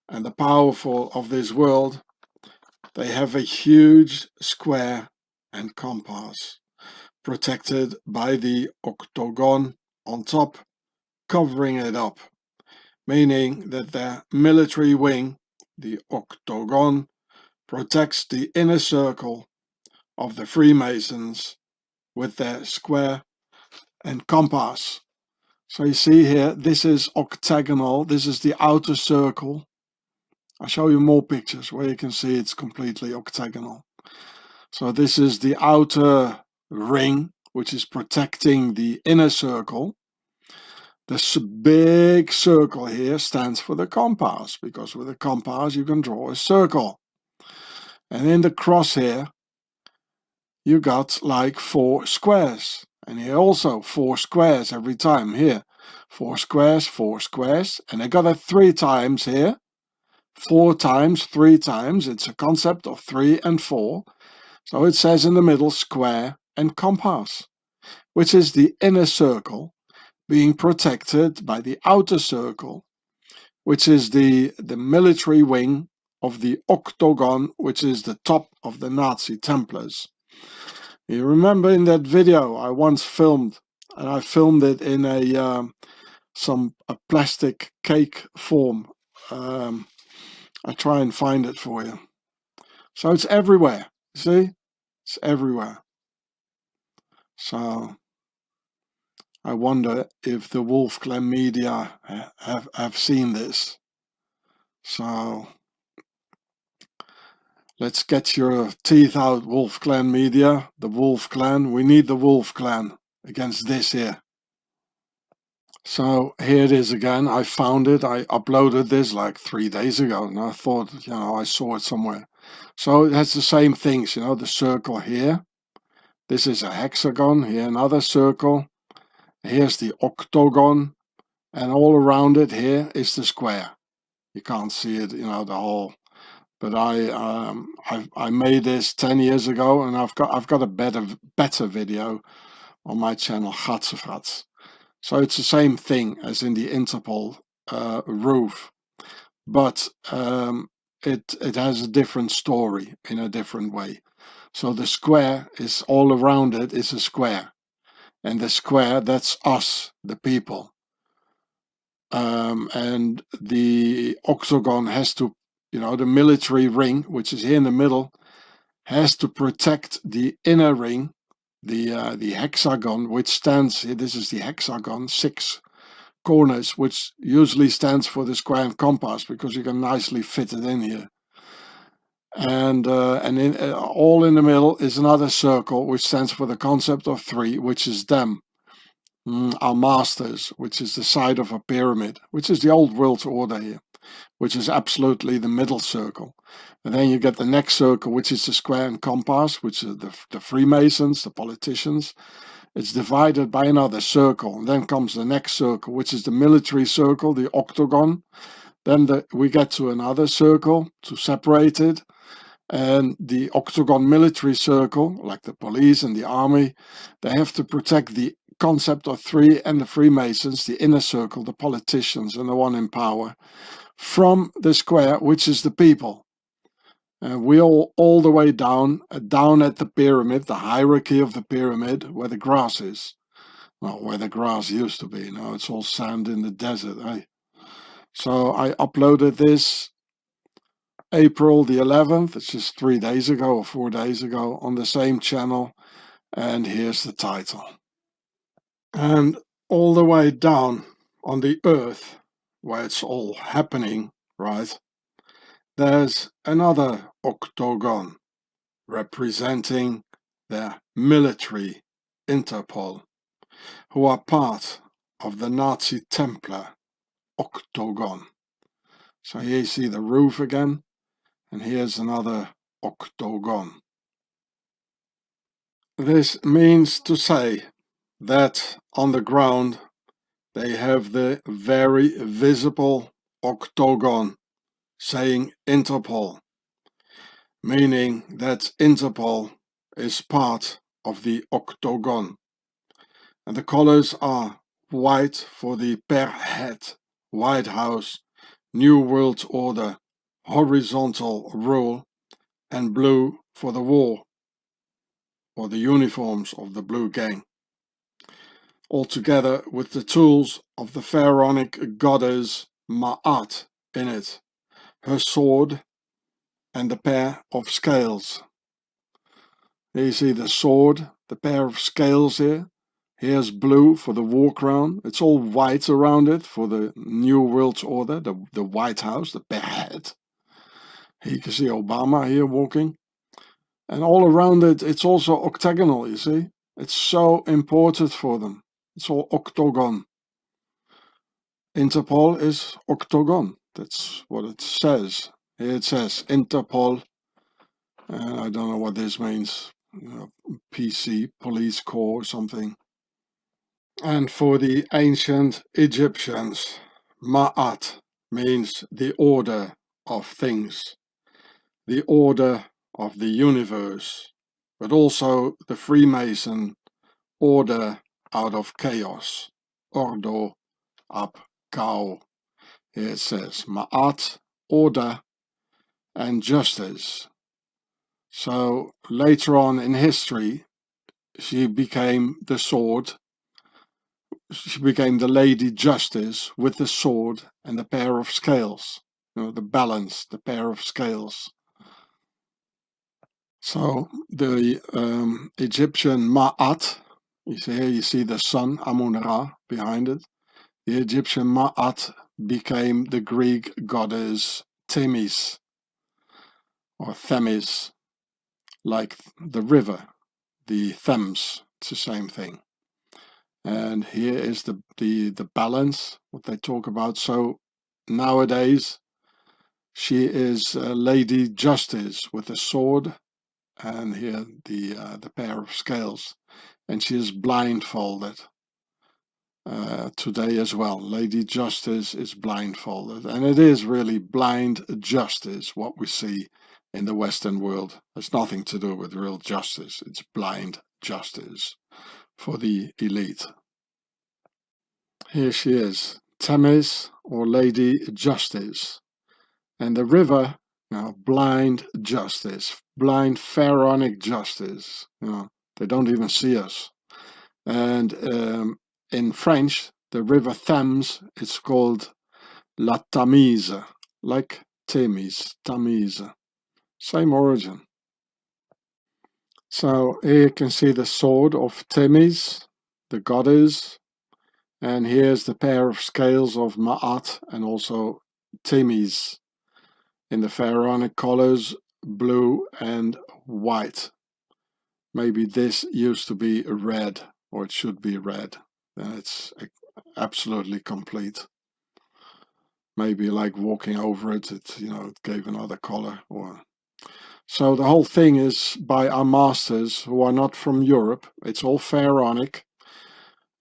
[SPEAKER 1] and the powerful of this world, they have a huge square and compass, protected by the octagon on top, covering it up, meaning that their military wing, the octagon, protects the inner circle of the Freemasons with their square and compass. So you see here, this is octagonal, this is the outer circle. I'll show you more pictures where you can see it's completely octagonal. So this is the outer ring, which is protecting the inner circle. This big circle here stands for the compass, because with a compass you can draw a circle. And in the crosshair you got like 4 squares. And here also 4 squares every time. Here 4 squares, and I got it 3 times here. 4 times, 3 times. It's a concept of 3 and 4. So it says in the middle square and compass, which is the inner circle being protected by the outer circle, which is the military wing of the octagon, which is the top of the Nazi Templars. You remember in that video I once filmed, and I filmed it in a plastic cake form. I try and find it for you. So it's everywhere, see? It's everywhere. So I wonder if the Wolf Clan media have seen this. So let's get your teeth out, Wolf Clan media. The Wolf Clan, we need the Wolf Clan against this here. So here it is again. I found it. I uploaded this like 3 days ago, and I thought, I saw it somewhere. So it has the same things, the circle here. This is a hexagon, here another circle. Here's the octagon, and all around it here is the square. You can't see it, the whole. But I made this 10 years ago, and I've got a better video on my channel, Gatsenfrats. So it's the same thing as in the Interpol roof, but it has a different story in a different way. So the square is all around it is a square, and the square, that's us, the people. And the octagon has to, the military ring, which is here in the middle, has to protect the inner ring, the hexagon, which stands here. This is the hexagon, 6 corners, which usually stands for the square and compass, because you can nicely fit it in here. And all in the middle is another circle, which stands for the concept of 3, which is them, our masters, which is the side of a pyramid, which is the old world order here, which is absolutely the middle circle. And then you get the next circle, which is the square and compass, which is the Freemasons, the politicians. It's divided by another circle. And then comes the next circle, which is the military circle, the octagon. Then we get to another circle to separate it. And the octagon military circle, like the police and the army, they have to protect the concept of 3 and the Freemasons, the inner circle, the politicians and the one in power, from the square, which is the people. We all the way down at the pyramid, the hierarchy of the pyramid, where the grass is. Well, where the grass used to be. Now it's all sand in the desert, eh? So I uploaded this April the 11th. It's just 3 days ago or 4 days ago on the same channel. And here's the title. And all the way down on the earth, where it's all happening, right? There's another octagon representing the military Interpol, who are part of the Nazi Templar octagon. So here you see the roof again, and here's another octagon. This means to say that on the ground they have the very visible octagon saying Interpol, meaning that Interpol is part of the octagon. And the colors are white for the per head, White House, New World Order, horizontal rule, and blue for the war, or the uniforms of the Blue Gang. All together with the tools of the pharaonic goddess Ma'at in it, her sword and the pair of scales. Here you see the sword, the pair of scales here. Here's blue for the war crown. It's all white around it for the New World Order, the White House, the bare head. Here you can see Obama here walking. And all around it, it's also octagonal, you see. It's so important for them. It's all octagon. Interpol is octagon. That's what it says. Here it says Interpol, and I don't know what this means. PC, police corps or something. And for the ancient Egyptians, Ma'at means the order of things, the order of the universe, but also the Freemason order out of chaos, ordo ab chaos. Here it says Ma'at, order, and justice. So later on in history, she became the sword. She became the Lady Justice with the sword and the pair of scales. The balance, the pair of scales. So the Egyptian Ma'at, you see the sun, Amun-Ra, behind it. The Egyptian Ma'at became the Greek goddess Themis, or Themis, like the river, the Thames, it's the same thing. And here is the balance, what they talk about. So nowadays, she is Lady Justice with a sword, and here the pair of scales, and she is blindfolded. Today as well, Lady Justice is blindfolded, and it is really blind justice what we see in the Western world. It's nothing to do with real justice. It's blind justice for the elite. Here she is, Themis, or Lady Justice, and the river, blind justice, blind pharaonic justice. They don't even see us. And in French, the river Thames, it's called La Tamise, like Themis, Tamise, same origin. So here you can see the sword of Themis, the goddess, and here's the pair of scales of Ma'at and also Themis in the pharaonic colors, blue and white. Maybe this used to be red, or it should be red. Then it's absolutely complete. Maybe like walking over it, it gave another color. So the whole thing is by our masters who are not from Europe. It's all pharaonic.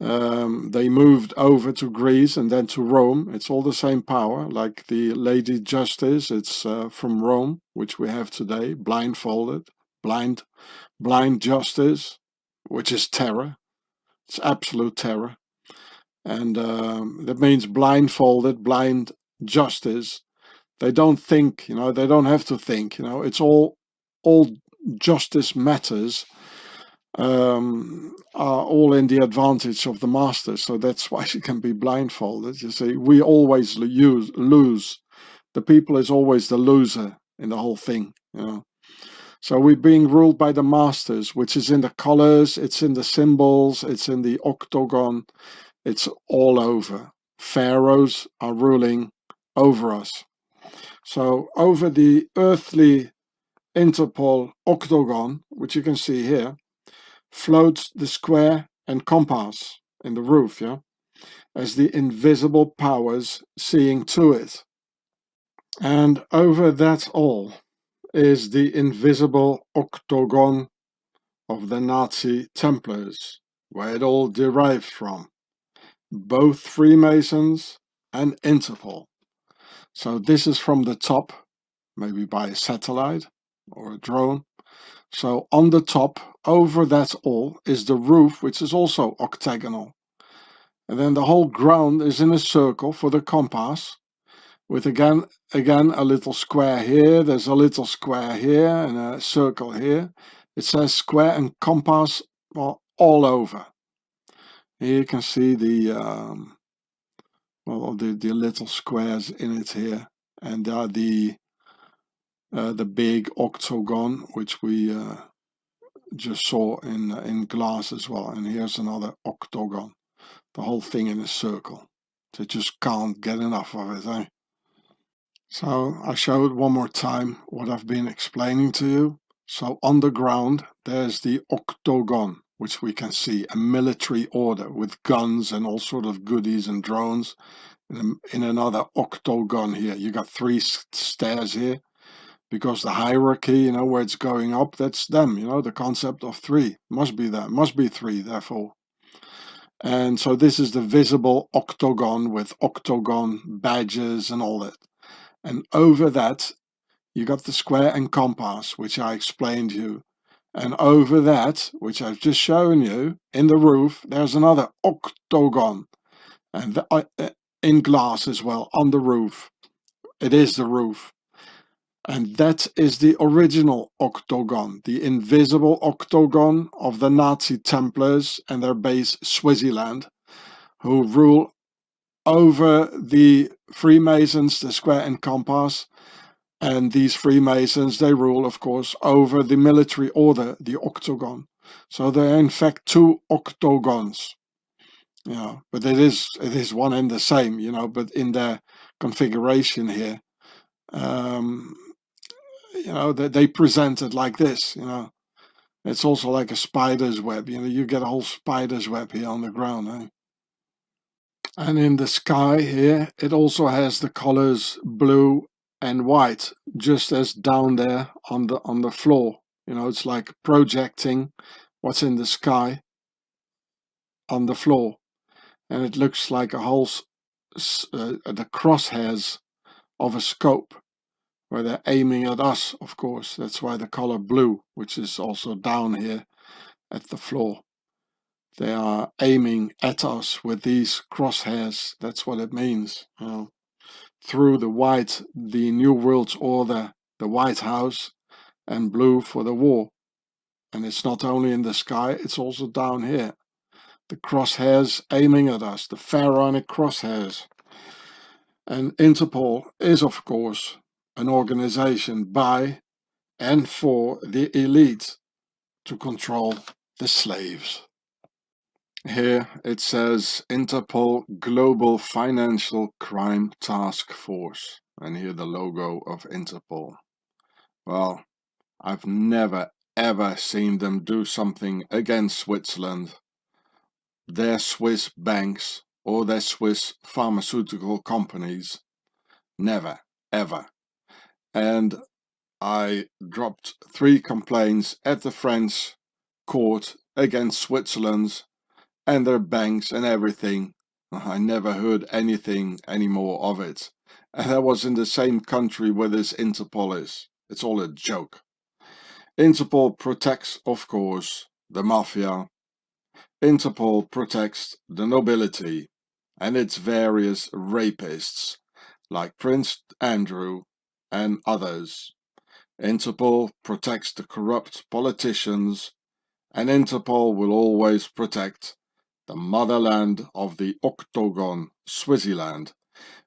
[SPEAKER 1] They moved over to Greece and then to Rome. It's all the same power, like the Lady Justice. It's from Rome, which we have today, blindfolded, blind justice, which is terror. It's absolute terror. And that means blindfolded, blind justice. They don't think, they don't have to think, it's all justice matters are all in the advantage of the master. So that's why she can be blindfolded. You see, we always lose. The people is always the loser in the whole thing. So we're being ruled by the masters, which is in the colors, it's in the symbols, it's in the octagon, it's all over. Pharaohs are ruling over us. So over the earthly Interpol octagon, which you can see here, floats the square and compass in the roof, as the invisible powers seeing to it. And over that all is the invisible octagon of the Nazi Templars, where it all derives from, both Freemasons and Interpol. So this is from the top, maybe by a satellite or a drone. So on the top, over that all, is the roof, which is also octagonal. And then the whole ground is in a circle for the compass, with again a little square here, there's a little square here, and a circle here. It says square and compass, well, all over. Here you can see the little squares in it here, and the big octagon, which we just saw in glass as well. And here's another octagon, the whole thing in a circle. They just can't get enough of it, eh? So I showed one more time what I've been explaining to you. So on the ground, there's the octagon, which we can see, a military order with guns and all sort of goodies and drones. in another octagon here. You got three stairs here, because the hierarchy, you know, where it's going up, that's them, you know, the concept of three. Must be that, must be three, therefore. And so this is the visible octagon with octagon badges and all that. And over that, you got the square and compass, which I explained to you. And over that, which I've just shown you, in the roof, there's another octagon. And in glass as well, on the roof. It is the roof. And that is the original octagon, the invisible octagon of the Nazi Templars and their base Swaziland, who rule over the Freemasons, the square and compass. And these Freemasons, they rule, of course, over the military order, the octagon. So there are in fact two octagons. Yeah, but it is one and the same, you know, but in their configuration here, you know, they present it like this, you know. It's also like a spider's web, you know, you get a whole spider's web here on the ground, eh? And in the sky here, it also has the colors blue and white, just as down there on the floor. You know, it's like projecting what's in the sky on the floor. And it looks like a whole, the crosshairs of a scope, where they're aiming at us, of course. That's why the color blue, which is also down here at the floor. They are aiming at us with these crosshairs. That's what it means. You know, through the white, the New World Order, the White House, and blue for the war. And it's not only in the sky, it's also down here. The crosshairs aiming at us, the pharaonic crosshairs. And Interpol is, of course, an organization by and for the elite to control the slaves. Here it says Interpol Global Financial Crime Task Force, and here the logo of Interpol. Well, I've never ever seen them do something against Switzerland, their Swiss banks, or their Swiss pharmaceutical companies. Never, ever. And I dropped 3 complaints at the French court against Switzerland's and their banks and everything. I never heard anything anymore of it. And that was in the same country where this Interpol is. It's all a joke. Interpol protects, of course, the mafia. Interpol protects the nobility and its various rapists, like Prince Andrew and others. Interpol protects the corrupt politicians, and Interpol will always protect the motherland of the Octagon, Swaziland,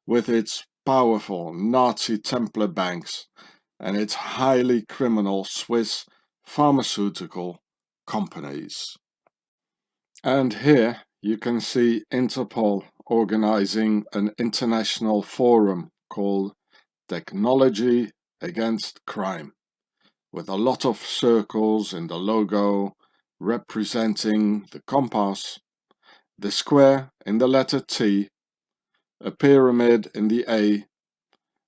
[SPEAKER 1] with its powerful Nazi Templar banks and its highly criminal Swiss pharmaceutical companies. And here you can see Interpol organizing an international forum called Technology Against Crime, with a lot of circles in the logo representing the compass, the square in the letter T, a pyramid in the A,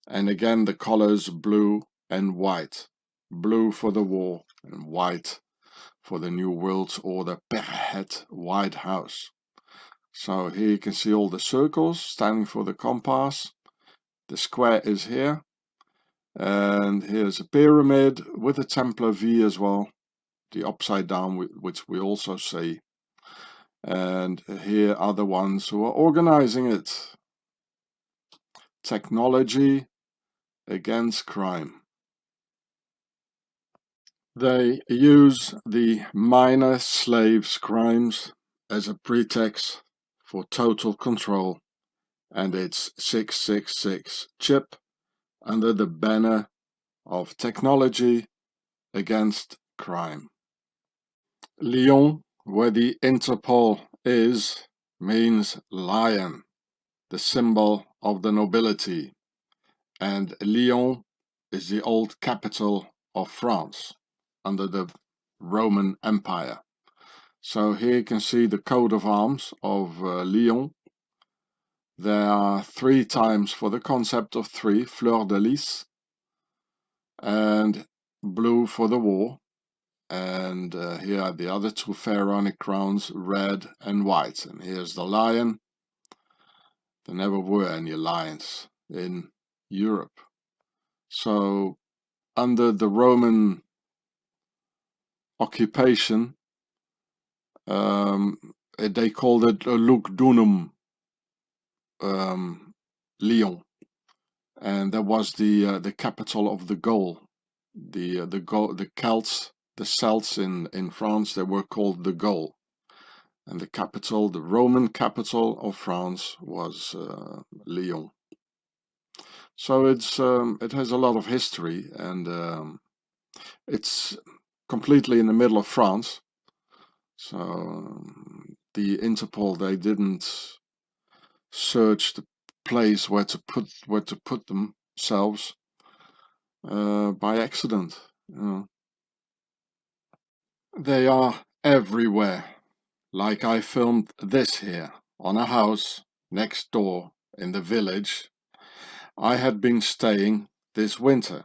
[SPEAKER 1] and again the colors blue and white. Blue for the war and white for the New World Order Perhead White House. So here you can see all the circles standing for the compass. The square is here. And here's a pyramid with a Templar V as well. The upside down, which we also see. And here are the ones who are organizing it. Technology Against Crime. They use the minor slaves' crimes as a pretext for total control, and its 666 chip under the banner of Technology Against Crime. Lyon, where the Interpol is, means lion, the symbol of the nobility, and Lyon is the old capital of France under the Roman Empire. So here you can see the coat of arms of Lyon. there are 3 times for the concept of 3, fleur de lis, and blue for the war. And here are the other 2 pharaonic crowns, red and white. And here's the lion. There never were any lions in Europe. So under the Roman occupation, they called it Lugdunum, Lyon, and that was the capital of the Gaul. The Celts, the Celts in France, they were called the Gaul, and the capital, the Roman capital of France, was Lyon. So it has a lot of history, and it's completely in the middle of France. So the Interpol, they didn't search the place where to put themselves by accident. You know. They are everywhere. Like I filmed this here on a house next door in the village I had been staying this winter.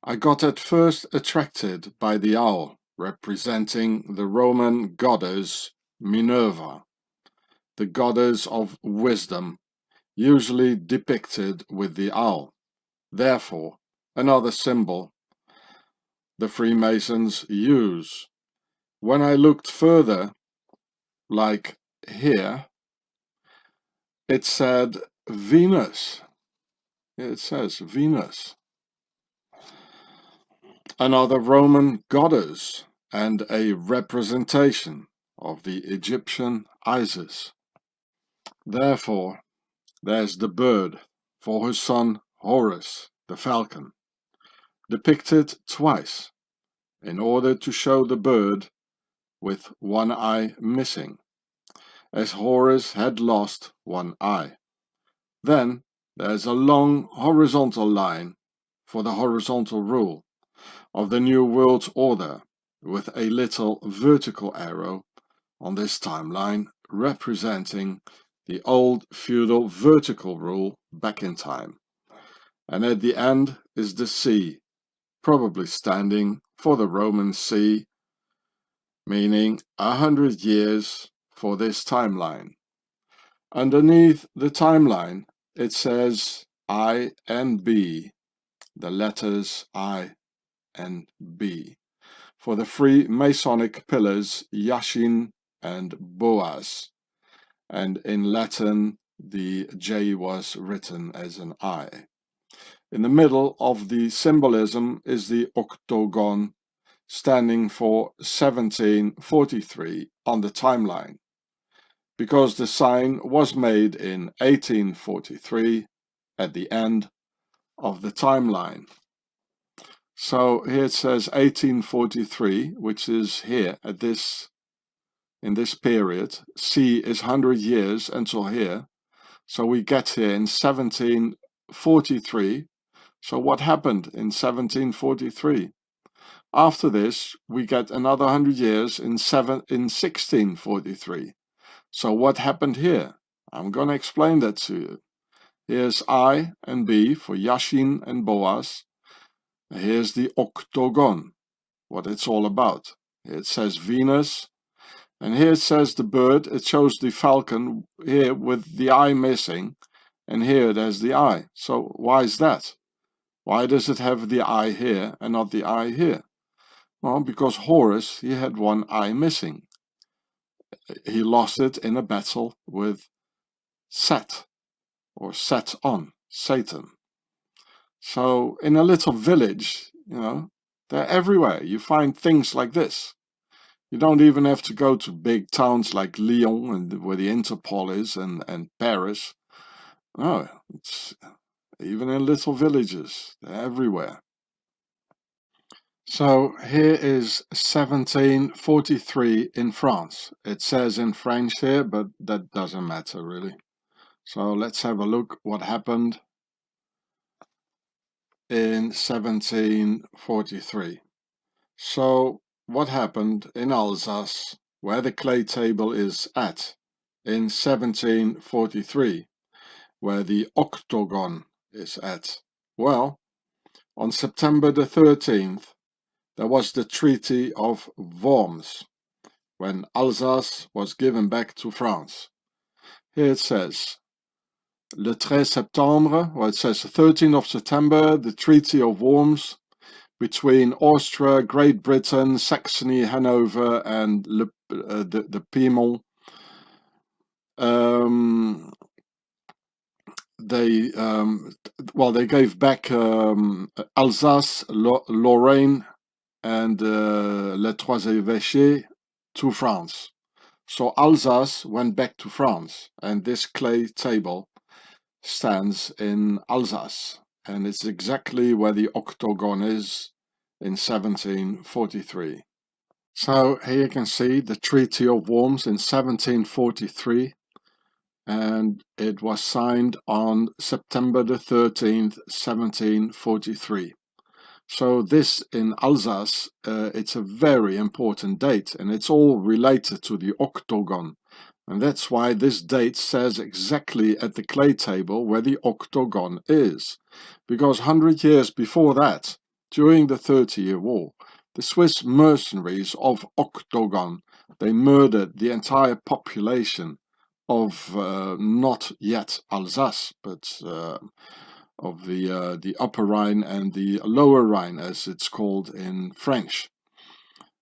[SPEAKER 1] I got at first attracted by the owl, representing the Roman goddess Minerva, the goddess of wisdom, usually depicted with the owl. Therefore, another symbol the Freemasons use. When I looked further, like here, it said Venus. It says Venus. Another Roman goddess and a representation of the Egyptian Isis. Therefore, there's the bird for her son Horus, the falcon, depicted twice, in order to show the bird with one eye missing, as Horus had lost one eye. Then there's a long horizontal line for the horizontal rule of the New World Order, with a little vertical arrow on this timeline representing the old feudal vertical rule back in time. And at the end is the sea, probably standing for the Roman sea, meaning 100 years for this timeline. Underneath the timeline, it says I and B, the letters I and B, for the 3 Masonic pillars Yashin and Boaz, and in Latin the J was written as an I. In the middle of the symbolism is the octagon, standing for 1743 on the timeline, because the sign was made in 1843 at the end of the timeline. So here it says 1843, which is here at this, in this period. C is 100 years until here. So we get here in 1743. So what happened in 1743? After this, we get another 100 years in 1643. So what happened here? I'm going to explain that to you. Here's I and B for Yashin and Boaz. Here's the octagon, what it's all about. Here it says Venus, and here it says the bird. It shows the falcon here with the eye missing, and here there's the eye. So why is that? Why does it have the eye here and not the eye here? Well, because Horus, he had one eye missing. He lost it in a battle with Set, or Set on, Satan. So in a little village, you know, they're everywhere. You find things like this. You don't even have to go to big towns like Lyon, and where the Interpol is, and Paris. No, it's even in little villages. They're everywhere. So here is 1743 in France. It says in French here, but that doesn't matter really. So let's have a look what happened in 1743. So what happened in Alsace, where the clay table is at, in 1743? where the octagon is at? Well, on September the 13th, there was the Treaty of Worms, when Alsace was given back to France. Here it says, Le 13 septembre, well it says the 13th of September, the Treaty of Worms between Austria, Great Britain, Saxony, Hanover and the Piedmont. They gave back Alsace, Lorraine and Les Trois-Évêchés to France. So Alsace went back to France, and this clay table stands in Alsace, and it's exactly where the octagon is in 1743. So here you can see the Treaty of Worms in 1743, and it was signed on September the 13th, 1743. So this in Alsace, it's a very important date, and it's all related to the octagon. And that's why this date says exactly at the clay table where the octagon is. Because 100 years before that, during the 30-Year War, the Swiss mercenaries of Octagon, they murdered the entire population of not yet Alsace, but of the Upper Rhine and the Lower Rhine, as it's called in French.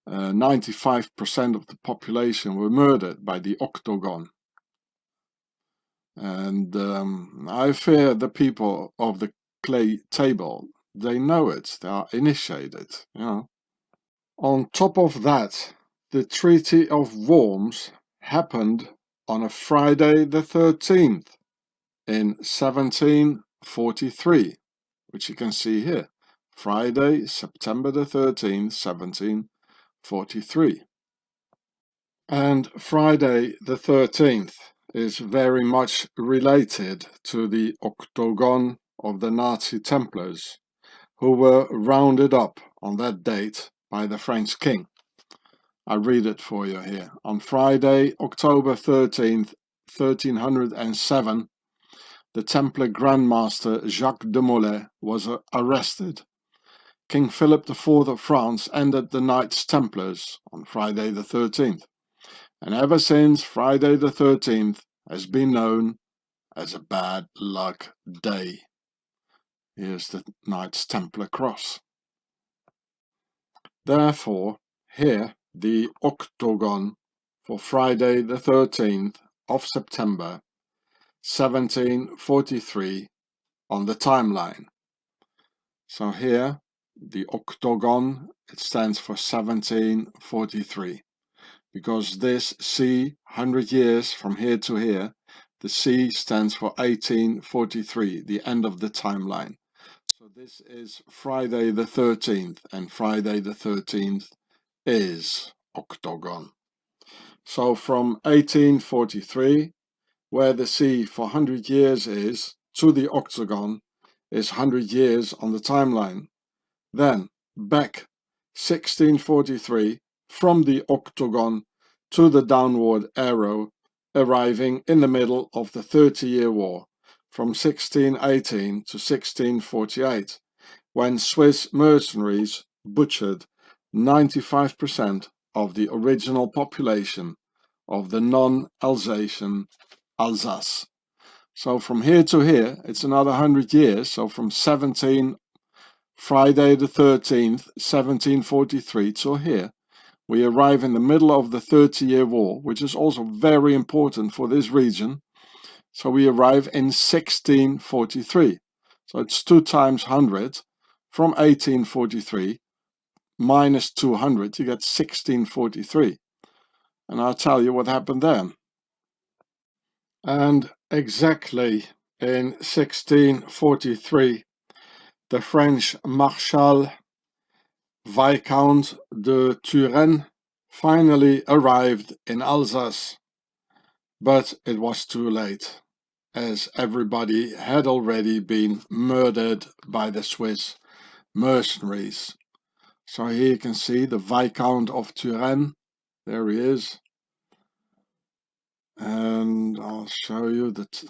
[SPEAKER 1] 95% of the population were murdered by the octagon. And I fear the people of the clay table, they know it, they are initiated, you know. On top of that, the Treaty of Worms happened on a Friday the 13th in 1743, which you can see here. Friday, September the 13th, 1743. And Friday the 13th is very much related to the octagon of the Nazi Templars, who were rounded up on that date by the French king. I read it for you here. On Friday, October 13th, 1307, the Templar Grand Master Jacques de Molay was arrested. King Philip IV of France ended the Knights Templars on Friday the 13th. And ever since, Friday the 13th has been known as a bad luck day. Here's the Knights Templar cross. Therefore, here the octagon for Friday the 13th of September 1743 on the timeline. So here the octagon, it stands for 1743, because this C, 100 years from here to here, the C stands for 1843, the end of the timeline. So this is Friday the 13th, and Friday the 13th is octagon. So from 1843, where the C for 100 years is, to the octagon is 100 years on the timeline. Then back 1643, from the octagon to the downward arrow, arriving in the middle of the 30-Year War, from 1618 to 1648, when Swiss mercenaries butchered 95% of the original population of the non-Alsatian Alsace. So from here to here, it's another 100 years. So from Friday the 13th, 1743 till here, we arrive in the middle of the 30-Year War, which is also very important for this region. So we arrive in 1643. So it's 2 times 100 from 1843 minus 200, you get 1643. And I'll tell you what happened then. And exactly in 1643, the French Marshal Viscount de Turenne finally arrived in Alsace, but it was too late, as everybody had already been murdered by the Swiss mercenaries. So here you can see the Viscount of Turenne, there he is, and I'll show you that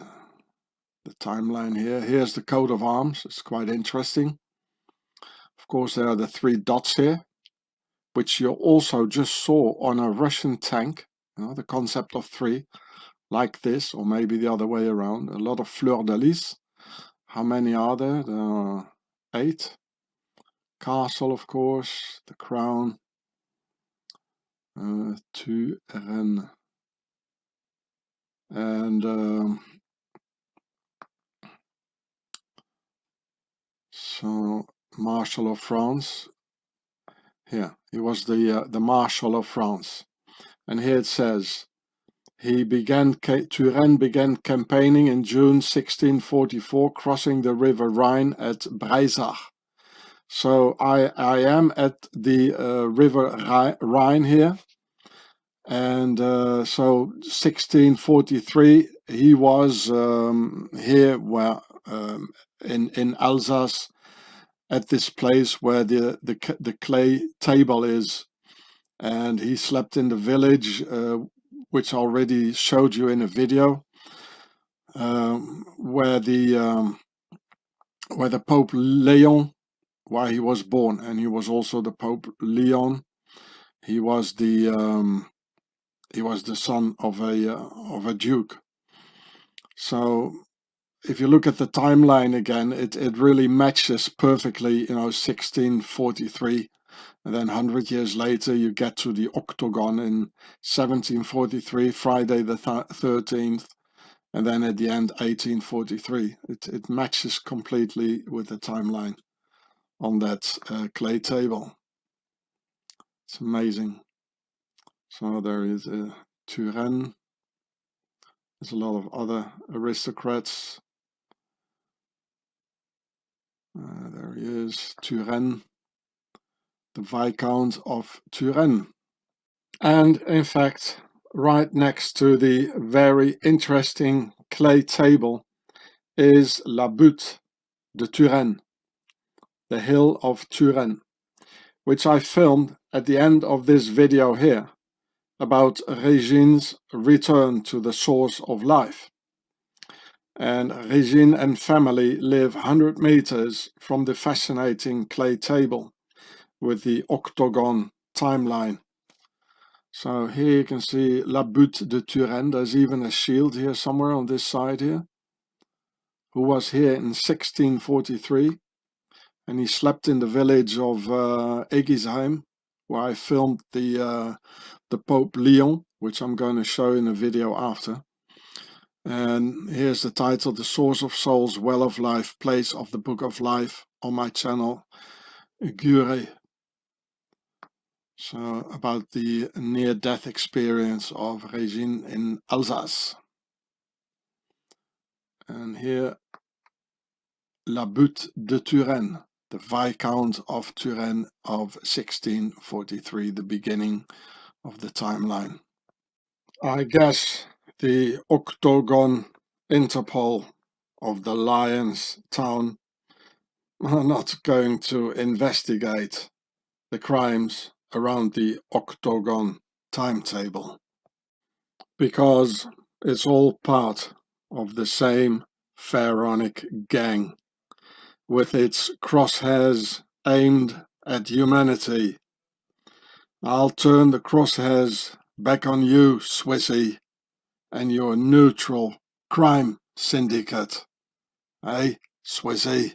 [SPEAKER 1] the timeline here. Here's the coat of arms. It's quite interesting. Of course, there are the 3 dots here, which you also just saw on a Russian tank. You know, the concept of 3, like this, or maybe the other way around. A lot of fleur de lis. How many are there? There are 8. Castle, of course, the crown. Turenne. And so Marshal of France. Here, he was the Marshal of France. And here it says, Turenne began campaigning in June 1644, crossing the river Rhine at Breisach. So I am at the river Rhine here. And so 1643, he was here where in Alsace, at this place where the clay table is, and he slept in the village, which I already showed you in a video, where the Pope Leon, where he was born, and he was also the Pope Leon. He was the son of a duke. So if you look at the timeline again, it really matches perfectly, 1643, and then 100 years later you get to the octagon in 1743, Friday the 13th, and then at the end 1843. It matches completely with the timeline on that clay table. It's amazing. So there is Turenne. There's a lot of other aristocrats. There he is, Turenne, the Viscount of Turenne. And in fact, right next to the very interesting clay table is La Butte de Turenne, the hill of Turenne, which I filmed at the end of this video here about Régine's return to the source of life. And Régine and family live 100 meters from the fascinating clay table with the octagon timeline. So here you can see La Butte de Turenne. There's even a shield here somewhere on this side here, who was here in 1643, and he slept in the village of Egisheim, where I filmed the Pope Leon, which I'm going to show in a video after. And here's the title, The Source of Souls, Well of Life, Place of the Book of Life, on my channel, Gure. So about the near-death experience of Régine in Alsace. And here, La Butte de Turenne, the Viscount of Turenne of 1643, the beginning of the timeline. I guess the octagon Interpol of the Lions town are not going to investigate the crimes around the octagon timetable, because it's all part of the same pharaonic gang with its crosshairs aimed at humanity. I'll turn the crosshairs back on you, Swissy, and your neutral crime syndicate. Hey, Swissy?